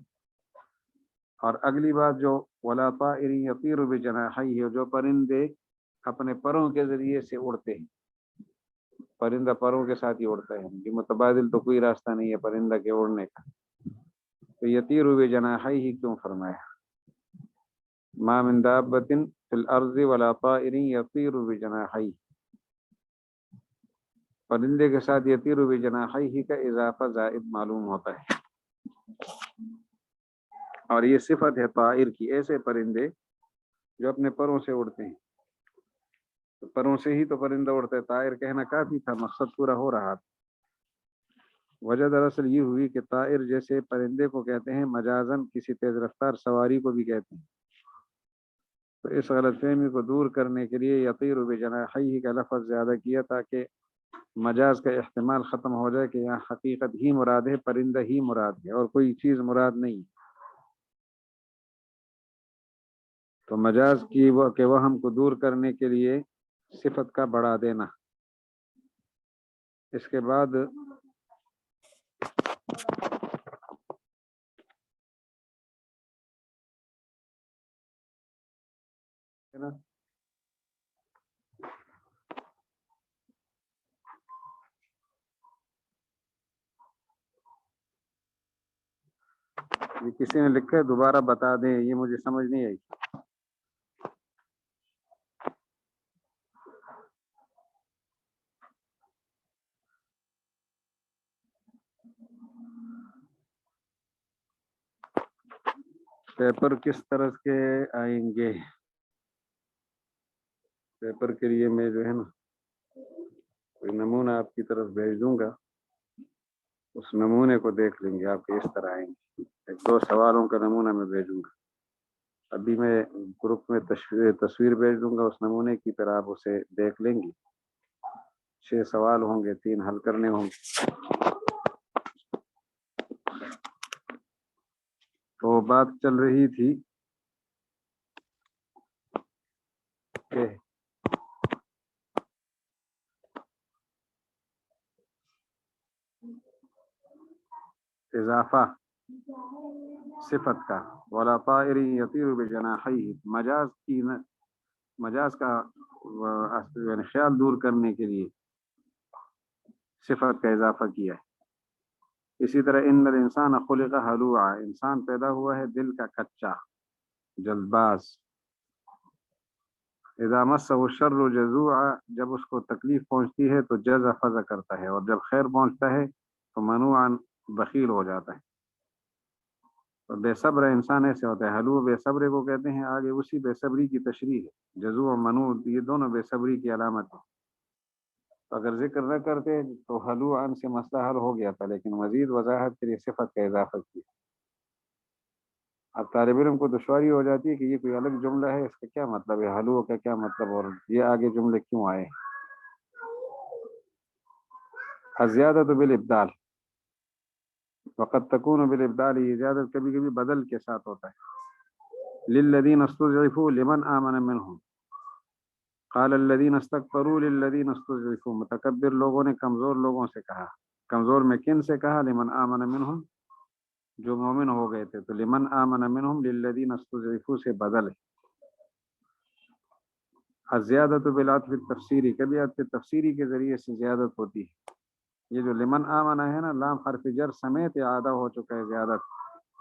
اور اگلی بات جو ولا طائر یطیر بجناحیہ، جو پرندے اپنے پروں کے ذریعے سے اڑتے ہیں، پرندہ پروں کے ساتھ ہی اڑتا ہے، کہ متبادل تو کوئی راستہ نہیں ہے پرندہ کے اڑنے کا، تو یطیر بجناحیہ کیوں فرمایا؟ ما من دابۃ فی الارض ولا طائر یطیر بجناحیہ، پرندے کے ساتھ یطیر بجناحیہ کا اضافہ زائد معلوم ہوتا ہے، اور یہ صفت ہے طائر کی، ایسے پرندے جو اپنے پروں سے اڑتے ہیں، تو پروں سے ہی تو پرندہ اڑتا ہے، طائر کہنا کافی تھا، مقصد پورا ہو رہا تھا۔ وجہ دراصل یہ ہوئی کہ طائر جیسے پرندے کو کہتے ہیں، مجازن کسی تیز رفتار سواری کو بھی کہتے ہیں، تو اس غلط فہمی کو دور کرنے کے لیے یطیر بجناحیہ کا لفظ زیادہ کیا تاکہ مجاز کا احتمال ختم ہو جائے کہ یہاں حقیقت ہی مراد ہے، پرندہ ہی مراد ہے، اور کوئی چیز مراد نہیں۔ تو مجاز کی کہ وہم کو دور کرنے کے لیے صفت کا بڑھا دینا۔ اس کے بعد یہ کسی نے لکھا ہے دوبارہ بتا دیں، یہ مجھے سمجھ نہیں آئی۔ پیپر کس طرح کے آئیں گے؟ پیپر کے لیے میں جو ہے نا کوئی نمونہ آپ کی طرف بھیج دوں گا، اس نمونے کو دیکھ لیں گے آپ کے اس طرح آئیں گے، ایک دو سوالوں کا نمونہ میں بھیجوں گا، ابھی میں گروپ میں تصویر بھیج دوں گا اس نمونے کی، پھر آپ اسے دیکھ لیں گے، 6 سوال ہوں گے، 3 حل کرنے ہوں گے۔ تو بات چل رہی تھی کہ اضافہ صفت کا، ولا طائر یطیر بجناحیہ، مجاز کا یعنی خیال دور کرنے کے لیے صفت کا اضافہ کیا ہے۔ اسی طرح ان الانسان خلق ہلوعا، انسان پیدا ہوا ہے دل کا کچا، جلد باز۔ اذا مسہ الشر جزوعا، جب اس کو تکلیف پہنچتی ہے تو جزع فزع کرتا ہے، اور جب خیر پہنچتا ہے تو منوعا بخیل ہو جاتا ہے۔ تو بے صبر انسان ایسے ہوتا ہے، ہلو بے صبر کو کہتے ہیں، آگے اسی بے صبری کی تشریح ہے، جزوع منوع یہ دونوں بے صبری کی علامت ہے۔ اگر ذکر نہ کرتے تو ہلوعا سے مسئلہ حل ہو گیا تھا، لیکن مزید وضاحت کے لیے صفت کا اضافہ کیا۔ اب طالب علم کو دشواری ہو جاتی ہے کہ یہ کوئی الگ جملہ ہے، اس کا کیا مطلب ہے، حلوع کا کیا مطلب، اور یہ آگے جملے کیوں آئے۔ الزیادۃ بالابدال، وقد تکون بالابدال، یہ زیادت کبھی کبھی بدل کے ساتھ ہوتا ہے۔ للذین استضعفوا لمن آمن منهم، قال الذین استکبروا للذین استضعفوا، متکبر لوگوں نے کمزور لوگوں سے کہا، کمزور میں کن سے کہا؟ لمن آمن منہم، جو مومن ہو گئے تھے، تو لمن آمن منہم للذین استضعفوا سے بدل ہے۔ الزیادت بالعطف التفسیری، کبھی عطف تفسیری کے ذریعے سے زیادت ہوتی ہے۔ یہ جو لمن آمن ہے نا، لام حرف جر سمیت اعادہ ہو چکا ہے زیادت،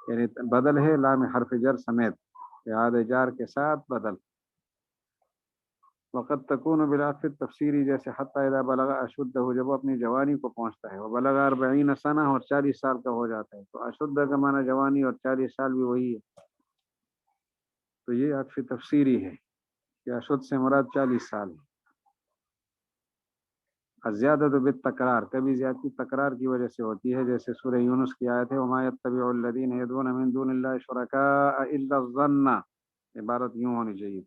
یعنی بدل ہے لام حرف جر سمیت، اعادہ جار کے ساتھ بدل۔ وقت تکون بالعطف التفسیری، جیسے حتی اذا بلغ اشدہ، جب وہ اپنی جوانی کو پہنچتا ہے، وہ بلغ 40 سنہ، اور 40 سال کا ہو جاتا ہے، تو اشدہ کا معنی جوانی اور 40 سال بھی وہی ہے، تو یہ عطف تفسیری ہے کہ اشد سے مراد 40 سال ہے۔ الزیادت بالتکرار، کبھی زیادتی تکرار کی وجہ سے ہوتی ہے، جیسے سورہ یونس کی آیت ہے وما یتبع الذین یدعون من دون اللہ شرکاء الا الظن، عبارت یوں ہونی چاہیے،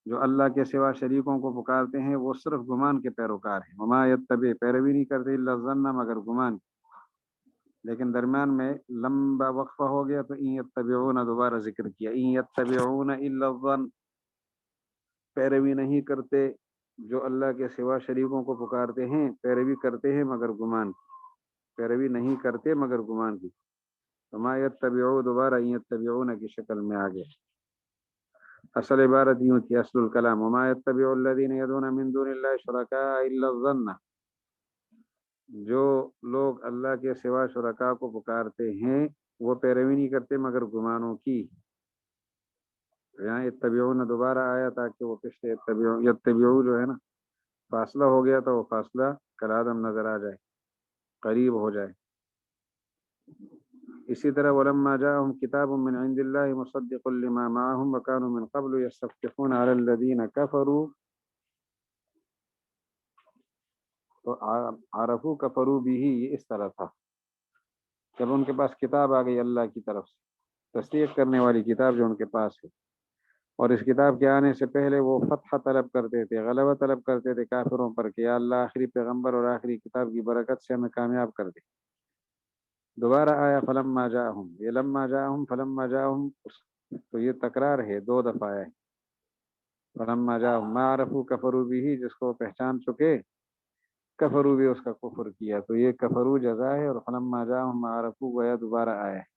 جو اللہ کے سوا شریکوں کو پکارتے ہیں وہ صرف گمان کے پیروکار ہیں۔ وما یتبع، پیروی نہیں کرتے، الا الظن، مگر گمان، لیکن درمیان میں لمبا وقفہ ہو گیا تو ان یتبعون دوبارہ ذکر کیا، ان یتبعون الا الظن، پیروی نہیں کرتے جو اللہ کے سوا شریکوں کو پکارتے ہیں، پیروی کرتے ہیں مگر گمان کی، پیروی نہیں کرتے مگر گمان کی۔ وما یتبعو دوبارہ ان یتبعون کی شکل میں آ گیا، اصل عبارت یوں تھی، اصل الکلام وما یتبع الذین یدعون من دون اللہ شرکاء الا الظن، جو لوگ اللہ کے سوا شرکاء کو پکارتے ہیں وہ پیروی نہیں کرتے مگر گمانوں کی۔ یہاں یتبعون دوبارہ آیا تاکہ وہ پچھلے یتبعو جو ہے نا فاصلہ ہو گیا تو وہ فاصلہ کالعدم نظر آ جائے، قریب ہو جائے۔ اسی طرح ولما جاءهم کتاب من عند اللہ مصدق لما معهم وكانوا من قبل يستفتحون على الذين كفروا، تو عرفوا کفروا بھی، یہ اس طرح تھا، جب ان کے پاس کتاب آ گئی اللہ کی طرف سے، تصدیق کرنے والی کتاب جو ان کے پاس ہے، اور اس کتاب کے آنے سے پہلے وہ فتح طلب کرتے تھے، غلبہ طلب کرتے تھے کافروں پر کہ یا اللہ آخری پیغمبر اور آخری کتاب کی برکت سے ہمیں کامیاب کر دے۔ دوبارہ آیا فلما جاءہم، یہ لما جاءہم فلما جاءہم، تو یہ تکرار ہے، 2 دفعہ آیا ہے۔ فلما جاءہم ما عرفوا کفروا بھی، جس کو پہچان چکے کفروا بھی اس کا کفر کیا، تو یہ کفروا جزا ہے، اور فلما جاءہم ما عرفوا گویا دوبارہ آیا ہے۔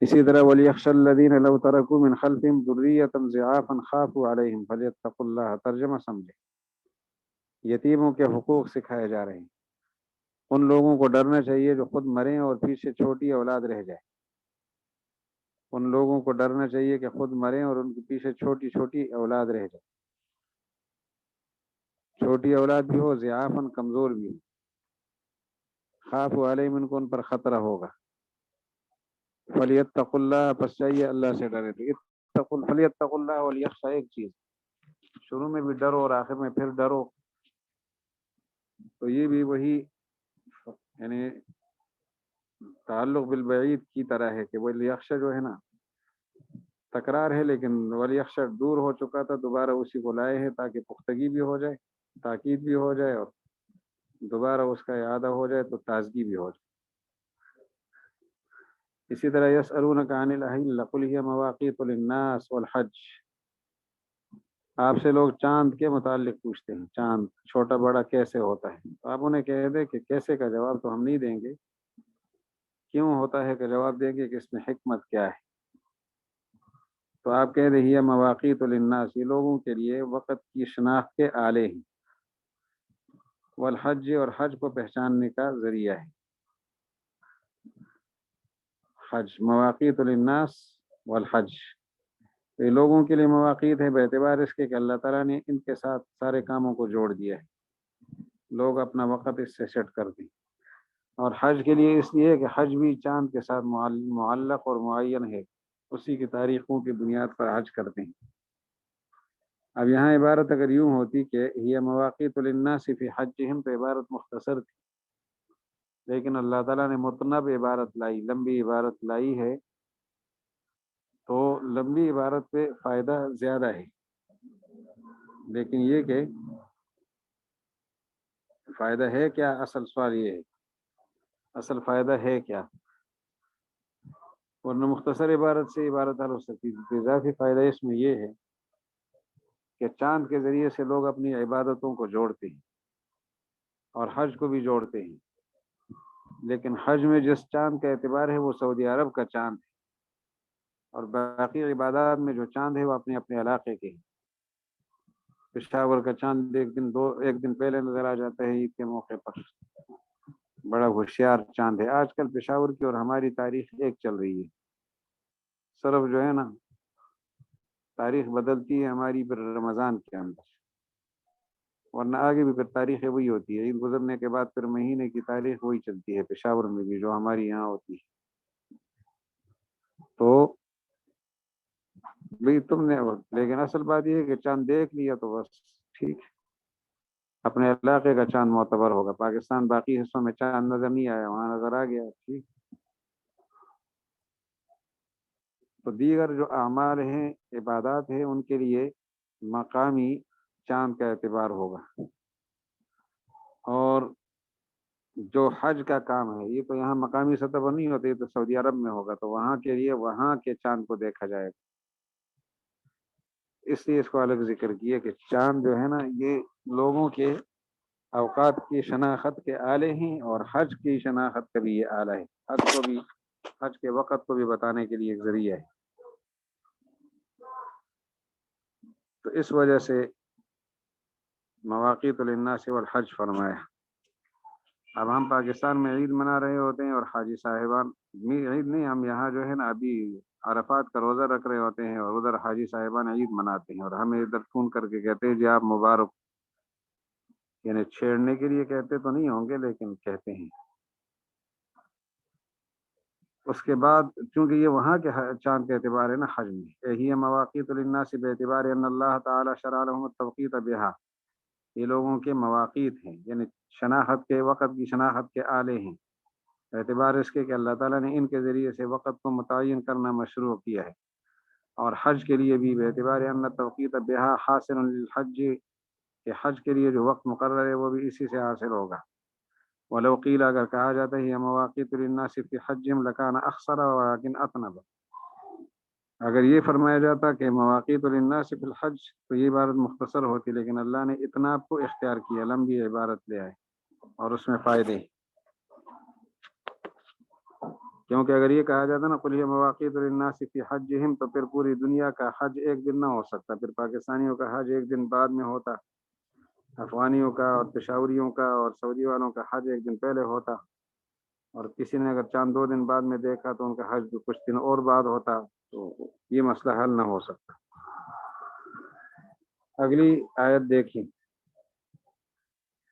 اسی طرح وَلْيَخْشَ الَّذِينَ لَوْ تَرَكُوا مِنْ خَلْفِهِمْ ذُرِّيَّةً ضِعَافًا خَافُوا عَلَيْهِمْ فَلْيَتَّقُوا اللَّهَ، ترجمہ سمجھے، یتیموں کے حقوق سکھائے جا رہے ہیں، ان لوگوں کو ڈرنا چاہیے جو خود مریں اور پیچھے چھوٹی اولاد رہ جائے، ان لوگوں کو ڈرنا چاہیے کہ خود مریں اور ان کے پیچھے چھوٹی چھوٹی اولاد رہ جائے، چھوٹی اولاد بھی ہو، ضعافاً کمزور بھی ہو، خافوا علیہم، ان کو ان پر خطرہ ہوگا، فلیتقوا اللہ، پس چاہیے اللہ سے ڈرے، تو فلیتقوا اللہ ولیخشى، ایک چیز، شروع میں بھی ڈرو اور آخر میں پھر ڈرو، تو یہ بھی وہی یعنی تعلق بالبعید کی طرح ہے کہ ولیخشى جو ہے نا تکرار ہے، لیکن ولیخشى دور ہو چکا تھا، دوبارہ اسی کو لائے ہیں تاکہ پختگی بھی ہو جائے، تاکید بھی ہو جائے، اور دوبارہ اس کا اعادہ ہو جائے تو تازگی بھی ہو جائے۔ اسی طرح یسألونک عن الاہلہ قل ہی مواقیت للناس والحج، آپ سے لوگ چاند کے متعلق پوچھتے ہیں، چاند چھوٹا بڑا کیسے ہوتا ہے، تو آپ انہیں کہہ دیں کہ کیسے کا جواب تو ہم نہیں دیں گے، کیوں ہوتا ہے کہ جواب دیں گے کہ اس میں حکمت کیا ہے، تو آپ کہہ دیں یہ مواقیت للناس، یہ لوگوں کے لیے وقت کی شناخت کے آلے ہیں، والحج، اور حج کو پہچاننے کا ذریعہ ہے، حج مواقیت للناس والحج، تو یہ لوگوں کے لیے مواقیت ہے باعتبار اس کے کہ اللہ تعالیٰ نے ان کے ساتھ سارے کاموں کو جوڑ دیا ہے، لوگ اپنا وقت اس سے سیٹ کر دیں، اور حج کے لیے اس لیے کہ حج بھی چاند کے ساتھ معلق اور معین ہے، اسی کی تاریخوں کی بنیاد پر حج کرتے ہیں۔ اب یہاں عبارت اگر یوں ہوتی کہ یہ مواقیت للناس فی حجہم، تو عبارت مختصر تھی، لیکن اللہ تعالیٰ نے متنب عبارت لائی، لمبی عبارت لائی ہے، تو لمبی عبارت پہ فائدہ زیادہ ہے، لیکن یہ کہ فائدہ ہے کیا، اصل سوال یہ ہے، اصل فائدہ ہے کیا، ورنہ مختصر عبارت سے عبارت حل ہو سکتی تھی۔ اضافی فائدہ اس میں یہ ہے کہ چاند کے ذریعے سے لوگ اپنی عبادتوں کو جوڑتے ہیں اور حج کو بھی جوڑتے ہیں، لیکن حج میں جس چاند کا اعتبار ہے وہ سعودی عرب کا چاند ہے، اور باقی عبادات میں جو چاند ہے وہ اپنے اپنے علاقے کے ہیں۔ پشاور کا چاند ایک دن پہلے نظر آ جاتا ہے عید کے موقع پر، بڑا ہوشیار چاند ہے۔ آج کل پشاور کی اور ہماری تاریخ ایک چل رہی ہے، صرف جو ہے نا تاریخ بدلتی ہے ہماری پھر رمضان کے اندر، ورنہ آگے بھی پھر تاریخ وہی ہوتی ہے، عید گزرنے کے بعد پھر مہینے کی تاریخ وہی چلتی ہے پشاور میں بھی جو ہماری یہاں ہوتی ہے۔ تو بھائی تم نے، لیکن اصل بات یہ ہے کہ چاند دیکھ لیا تو بس ٹھیک ہے، اپنے علاقے کا چاند معتبر ہوگا۔ پاکستان باقی حصوں میں چاند نظر نہیں آیا، وہاں نظر آ گیا، ٹھیک۔ تو دیگر جو اعمال ہیں، عبادات ہیں، ان کے لیے مقامی چاند کا اعتبار ہوگا۔ اور جو حج کا کام ہے یہ تو یہاں مقامی سطح پر نہیں ہوتا، یہ تو سعودی عرب میں ہوگا، تو وہاں کے لیے وہاں کے چاند کو دیکھا جائے گا، اس لیے اس کو الگ ذکر کیا کہ چاند جو ہے نا یہ لوگوں کے اوقات کی شناخت کے آلے ہیں، اور حج کی شناخت کا بھی یہ آلہ ہے، حج کے وقت کو بھی بتانے کے لیے ایک ذریعہ ہے۔ تو اس وجہ سے مواقیت للناس والحج فرمایا۔ اب ہم پاکستان میں عید منا رہے ہوتے ہیں اور حاجی صاحبان، عید نہیں، ہم یہاں جو ہے نا ابھی عرفات کا روزہ رکھ رہے ہوتے ہیں، اور ادھر حاجی صاحبان عید مناتے ہیں، اور ہمیں ادھر فون کر کے کہتے ہیں جی آپ مبارک، یعنی چھیڑنے کے لیے کہتے تو نہیں ہوں گے لیکن کہتے ہیں۔ اس کے بعد چونکہ یہ وہاں کے چاند کے اعتبار ہے نا حج میں، یہی مواقیت للناس باعتبار ان اللہ تعالی شرع لهم التوقیت بها، یہ لوگوں کے مواقیت ہیں، یعنی شناخت کے، وقت کی شناخت کے آلے ہیں، اعتبار اس کے کہ اللہ تعالیٰ نے ان کے ذریعے سے وقت کو متعین کرنا مشروع کیا ہے۔ اور حج کے لیے بھی باعتبار ان التوقیت بها حاصل للحج، کہ حج کے لیے جو وقت مقرر ہے وہ بھی اسی سے حاصل ہوگا۔ ولو قیل، اگر کہا جاتا ہے یہ مواقیت للناس فی حجہم لکان اخصر ولکن اطنب، اگر یہ فرمایا جاتا کہ مواقیت للناس فی الحج تو یہ عبارت مختصر ہوتی، لیکن اللہ نے اطناب کو اختیار کیا، لمبی عبارت لے آئے، اور اس میں فائدے، کیونکہ اگر یہ کہا جاتا نا قل ہی مواقیت للناس فی حجہم تو پھر پوری دنیا کا حج ایک دن نہ ہو سکتا، پھر پاکستانیوں کا حج ایک دن بعد میں ہوتا، افغانیوں کا اور پشاوریوں کا اور سعودی والوں کا حج ایک دن پہلے ہوتا، اور کسی نے اگر چاند 2 دن بعد میں دیکھا تو ان کا حج کچھ دن اور بعد ہوتا، تو یہ مسئلہ حل نہ ہو سکتا۔ اگلی آیت دیکھیں،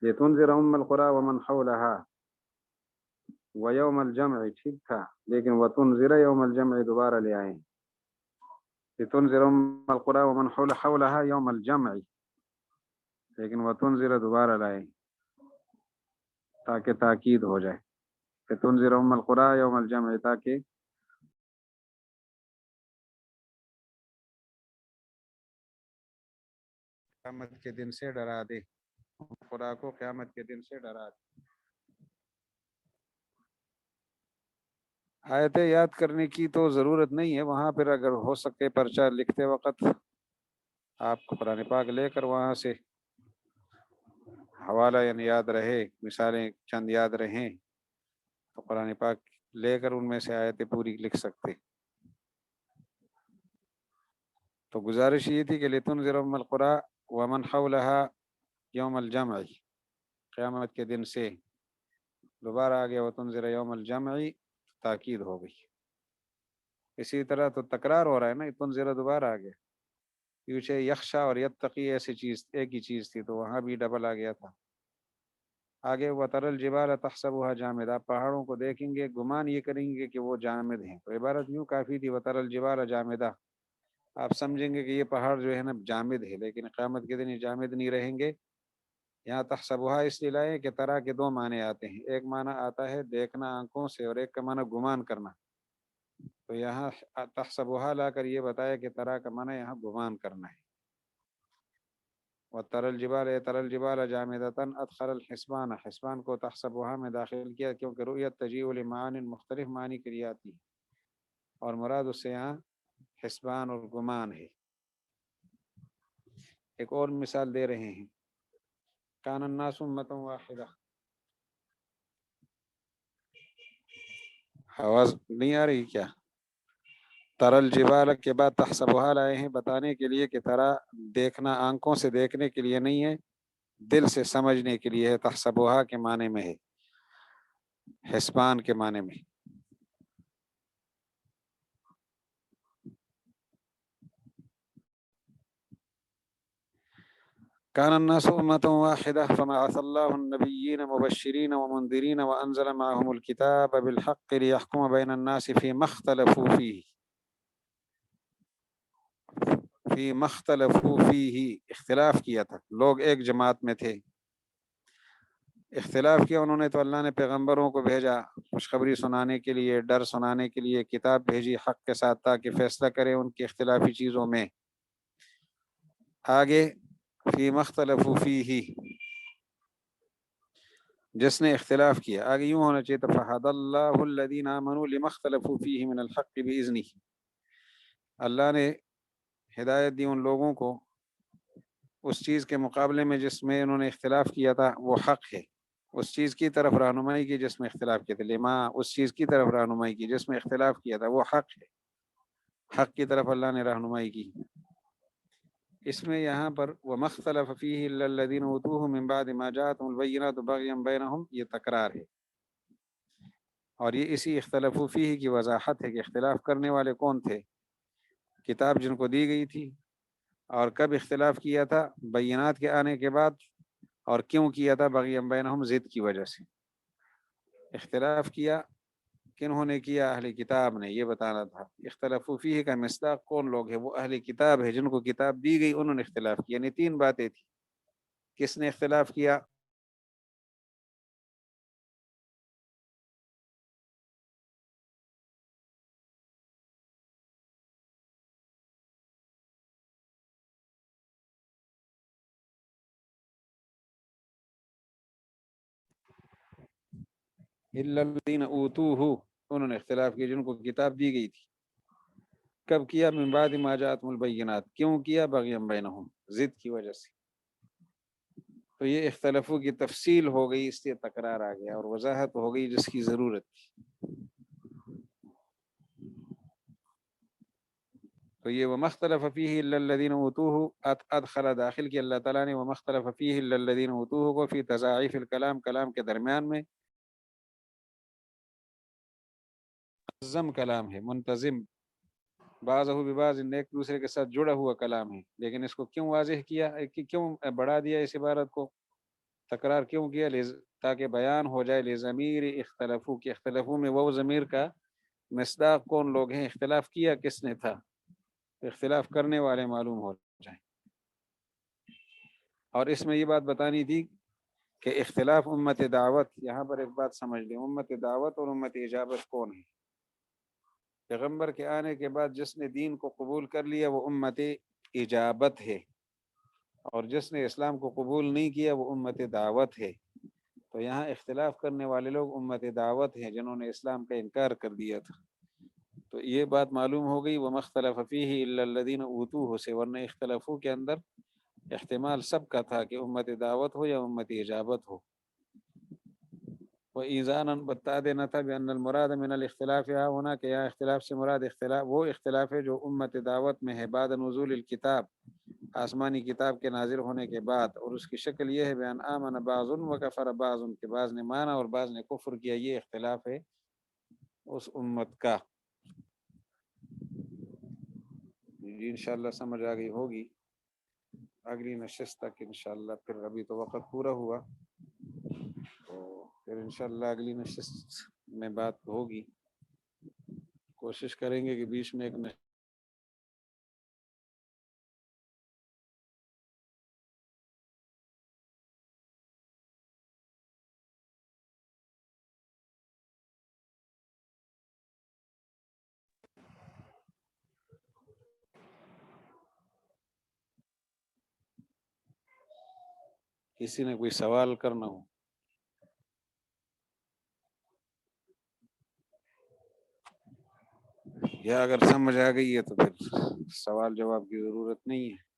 لتنذر ام القری ومن حولها ویوم الجمع، ٹھیک تھا، لیکن وتنذر یوم الجمع دوبارہ لے آئیں، لتنذر ام القری ومن حولها یوم الجمع، لیکن وتنذر دوبارہ لائیں تاکہ تاکید ہو جائے، لتنذر ام القری یوم الجمع، تاکہ قیامت کے دن سے ڈرا دے، خدا کو قیامت کے دن سے ڈرا دے۔ آیتیں یاد کرنے کی تو ضرورت نہیں ہے، وہاں پھر اگر ہو سکے پرچہ لکھتے وقت آپ کو قرآن پاک لے کر وہاں سے حوالہ یعنی یاد رہے، مثالیں چند یاد رہیں تو قرآن پاک لے کر ان میں سے آیتیں پوری لکھ سکتے۔ تو گزارش یہ تھی کہ لتنذر ام القری ومن حولها یوم الجمع، قیامت کے دن سے دوبارہ آ گیا وتنذر یوم الجمع، تاکید ہو گئی۔ اسی طرح تو تکرار ہو رہا ہے نا، تنذر دوبارہ آ گیا، پیچھے یخشا اور یتقی ایسی چیز ایک ہی چیز تھی، تو وہاں بھی ڈبل آ گیا تھا۔ آگے وتر الجبال تحسبها جامدہ، پہاڑوں کو دیکھیں گے گمان یہ کریں گے کہ وہ جامد ہیں، تو عبارت یوں کافی تھی وتر الجبال جامدہ، آپ سمجھیں گے کہ یہ پہاڑ جو ہے نا جامد ہے، لیکن قیامت کے دن یہ جامد نہیں رہیں گے۔ یہاں تحسبها اس لیے لائے کہ طرح کے 2 معنی آتے ہیں، ایک معنی آتا ہے دیکھنا آنکھوں سے، اور ایک کا معنی گمان کرنا، تو یہاں تحسبها لا کر یہ بتایا کہ طرح کا معنی یہاں گمان کرنا ہے۔ وتر الجبال تر الجبال جامدۃ ادخل الحسبان، حسبان کو تحسبها میں داخل کیا کیونکہ رؤیت تجیء لمعان مختلف معنی کے لیے آتی ہے، اور مراد اس سے یہاں حسبان اور گمان ہے۔ ایک اور مثال دے رہے ہیں، کان الناس امۃ واحدہ، آواز نہیں آ رہی کیا؟ ترل جبال کے بعد تحسبها لائے ہیں بتانے کے لیے کہ ترا دیکھنا آنکھوں سے دیکھنے کے لیے نہیں ہے، دل سے سمجھنے کے لیے ہے۔ تحسبها کے معنی میں ہے، حسبان کے معنی میں۔ كان الناس أمة واحدة فبعث الله النبيين مبشرين ومنذرين وأنزل معهم الكتاب بالحق ليحكم بين الناس فيما اختلفوا فيه اختلاف کیا تھا، لوگ ایک جماعت میں تھے، اختلاف کیا انہوں نے، تو اللہ نے پیغمبروں کو بھیجا خوشخبری سنانے کے لیے، ڈر سنانے کے لیے، کتاب بھیجی حق کے ساتھ تاکہ فیصلہ کریں ان کی اختلافی چیزوں میں۔ آگے فیما اختلفوا فیہ، جس نے اختلاف کیا، آگے یوں ہونا چاہیے تھا فہد اللہ الذین آمنوا لما اختلفوا فیہ من الحق بإذنہ، اللہ نے ہدایت دی ان لوگوں کو اس چیز کے مقابلے میں جس میں انہوں نے اختلاف کیا تھا وہ حق ہے، اس چیز کی طرف رہنمائی کی جس میں اختلاف کیا تھا، لما اس چیز کی طرف رہنمائی کی جس میں اختلاف کیا تھا وہ حق ہے، حق کی طرف اللہ نے رہنمائی کی۔ اس میں یہاں پر وَمَا اخْتَلَفَ فِيهِ إِلَّا الَّذِينَ أُوتُوهُ مِن بَعْدِ مَا جَاءَتْهُمُ الْبَيِّنَاتُ بَغْيًا بَيْنَهُمْ، یہ تکرار ہے، اور یہ اسی اختلافُ فیہ کی وضاحت ہے کہ اختلاف کرنے والے کون تھے، کتاب جن کو دی گئی تھی، اور کب اختلاف کیا تھا، بینات کے آنے کے بعد، اور کیوں کیا تھا، بغیم بینہم، ضد کی وجہ سے اختلاف کیا، کنہوں نے کیا، اہل کتاب نے، یہ بتانا تھا۔ اختلاف فیہ کا مصداق کون لوگ ہیں، وہ اہل کتاب ہے جن کو کتاب دی گئی انہوں نے اختلاف کیا، یعنی تین باتیں تھی۔ کس نے اختلاف کیا؟ الا الذین اوتوہ، انہوں نے اختلاف کیا جن کو کتاب دی گئی تھی۔ کب کیا؟ من بعد ما جاءتهم البینات، کیوں کیا؟ بغیم بینہم، ضد کی وجہ سے۔ تو یہ اختلافوں کی تفصیل ہو گئی، اس لیے تکرار آ گیا، اور وضاحت ہو گئی جس کی ضرورت تھی۔ تو یہ وَمَا اخْتَلَفَ فِيهِ إِلَّا الَّذِينَ أُوتُوهُ ادخل داخل کی اللہ تعالیٰ نے وَمَا اخْتَلَفَ فِيهِ إِلَّا الَّذِينَ أُوتُوهُ کو فی تضاعیف الکلام، کلام کے درمیان میں منظم کلام ہے، منتظم، بعضہ ببعض، ایک دوسرے کے ساتھ جڑا ہوا کلام ہے، لیکن اس کو کیوں واضح کیا، کیوں بڑھا دیا اس عبارت کو، تکرار کیوں کیا؟ تاکہ بیان ہو جائے لضمیر اختلافو، کہ اختلافو میں وہ ضمیر کا مصداق کون لوگ ہیں، اختلاف کیا کس نے تھا، اختلاف کرنے والے معلوم ہو جائیں۔ اور اس میں یہ بات بتانی تھی کہ اختلاف امت دعوت، یہاں پر ایک بات سمجھ لیں، امت دعوت اور امت اجابت کون ہے؟ پیغمبر کے آنے کے بعد جس نے دین کو قبول کر لیا وہ امت اجابت ہے، اور جس نے اسلام کو قبول نہیں کیا وہ امت دعوت ہے۔ تو یہاں اختلاف کرنے والے لوگ امت دعوت ہیں جنہوں نے اسلام کا انکار کر دیا تھا۔ تو یہ بات معلوم ہو گئی وَمَا اخْتَلَفَ فِيهِ إِلَّا الَّذِينَ أُوتُوهُ سے، ورنہ اختلافوں کے اندر احتمال سب کا تھا کہ امت دعوت ہو یا امت اجابت ہو۔ وَإِذَانًا بتا دینا تھا بأن المراد من الاختلاف ہونا، کہ یہاں اختلاف سے مراد اختلاف وہ اختلاف ہے جو امت دعوت میں ہے، بعد نزول الکتاب، آسمانی کتاب کے نازل ہونے کے بعد، اور اس کی شکل یہ ہے بیان آمن بعض وکفر بعض، کہ بعض نے مانا اور بعض نے کفر کیا، یہ اختلاف ہے اس امت کا۔ جی انشاءاللہ سمجھ آ گئی ہوگی، اگلی نشست تک انشاءاللہ، پھر ابھی تو وقت پورا ہوا، تو پھر انشاءاللہ اگلی نشست میں بات ہوگی، کوشش کریں گے کہ بیچ میں ایک کسی نے کوئی سوال کرنا ہو۔ یا اگر سمجھ آ گئی ہے تو پھر سوال جواب کی ضرورت نہیں ہے.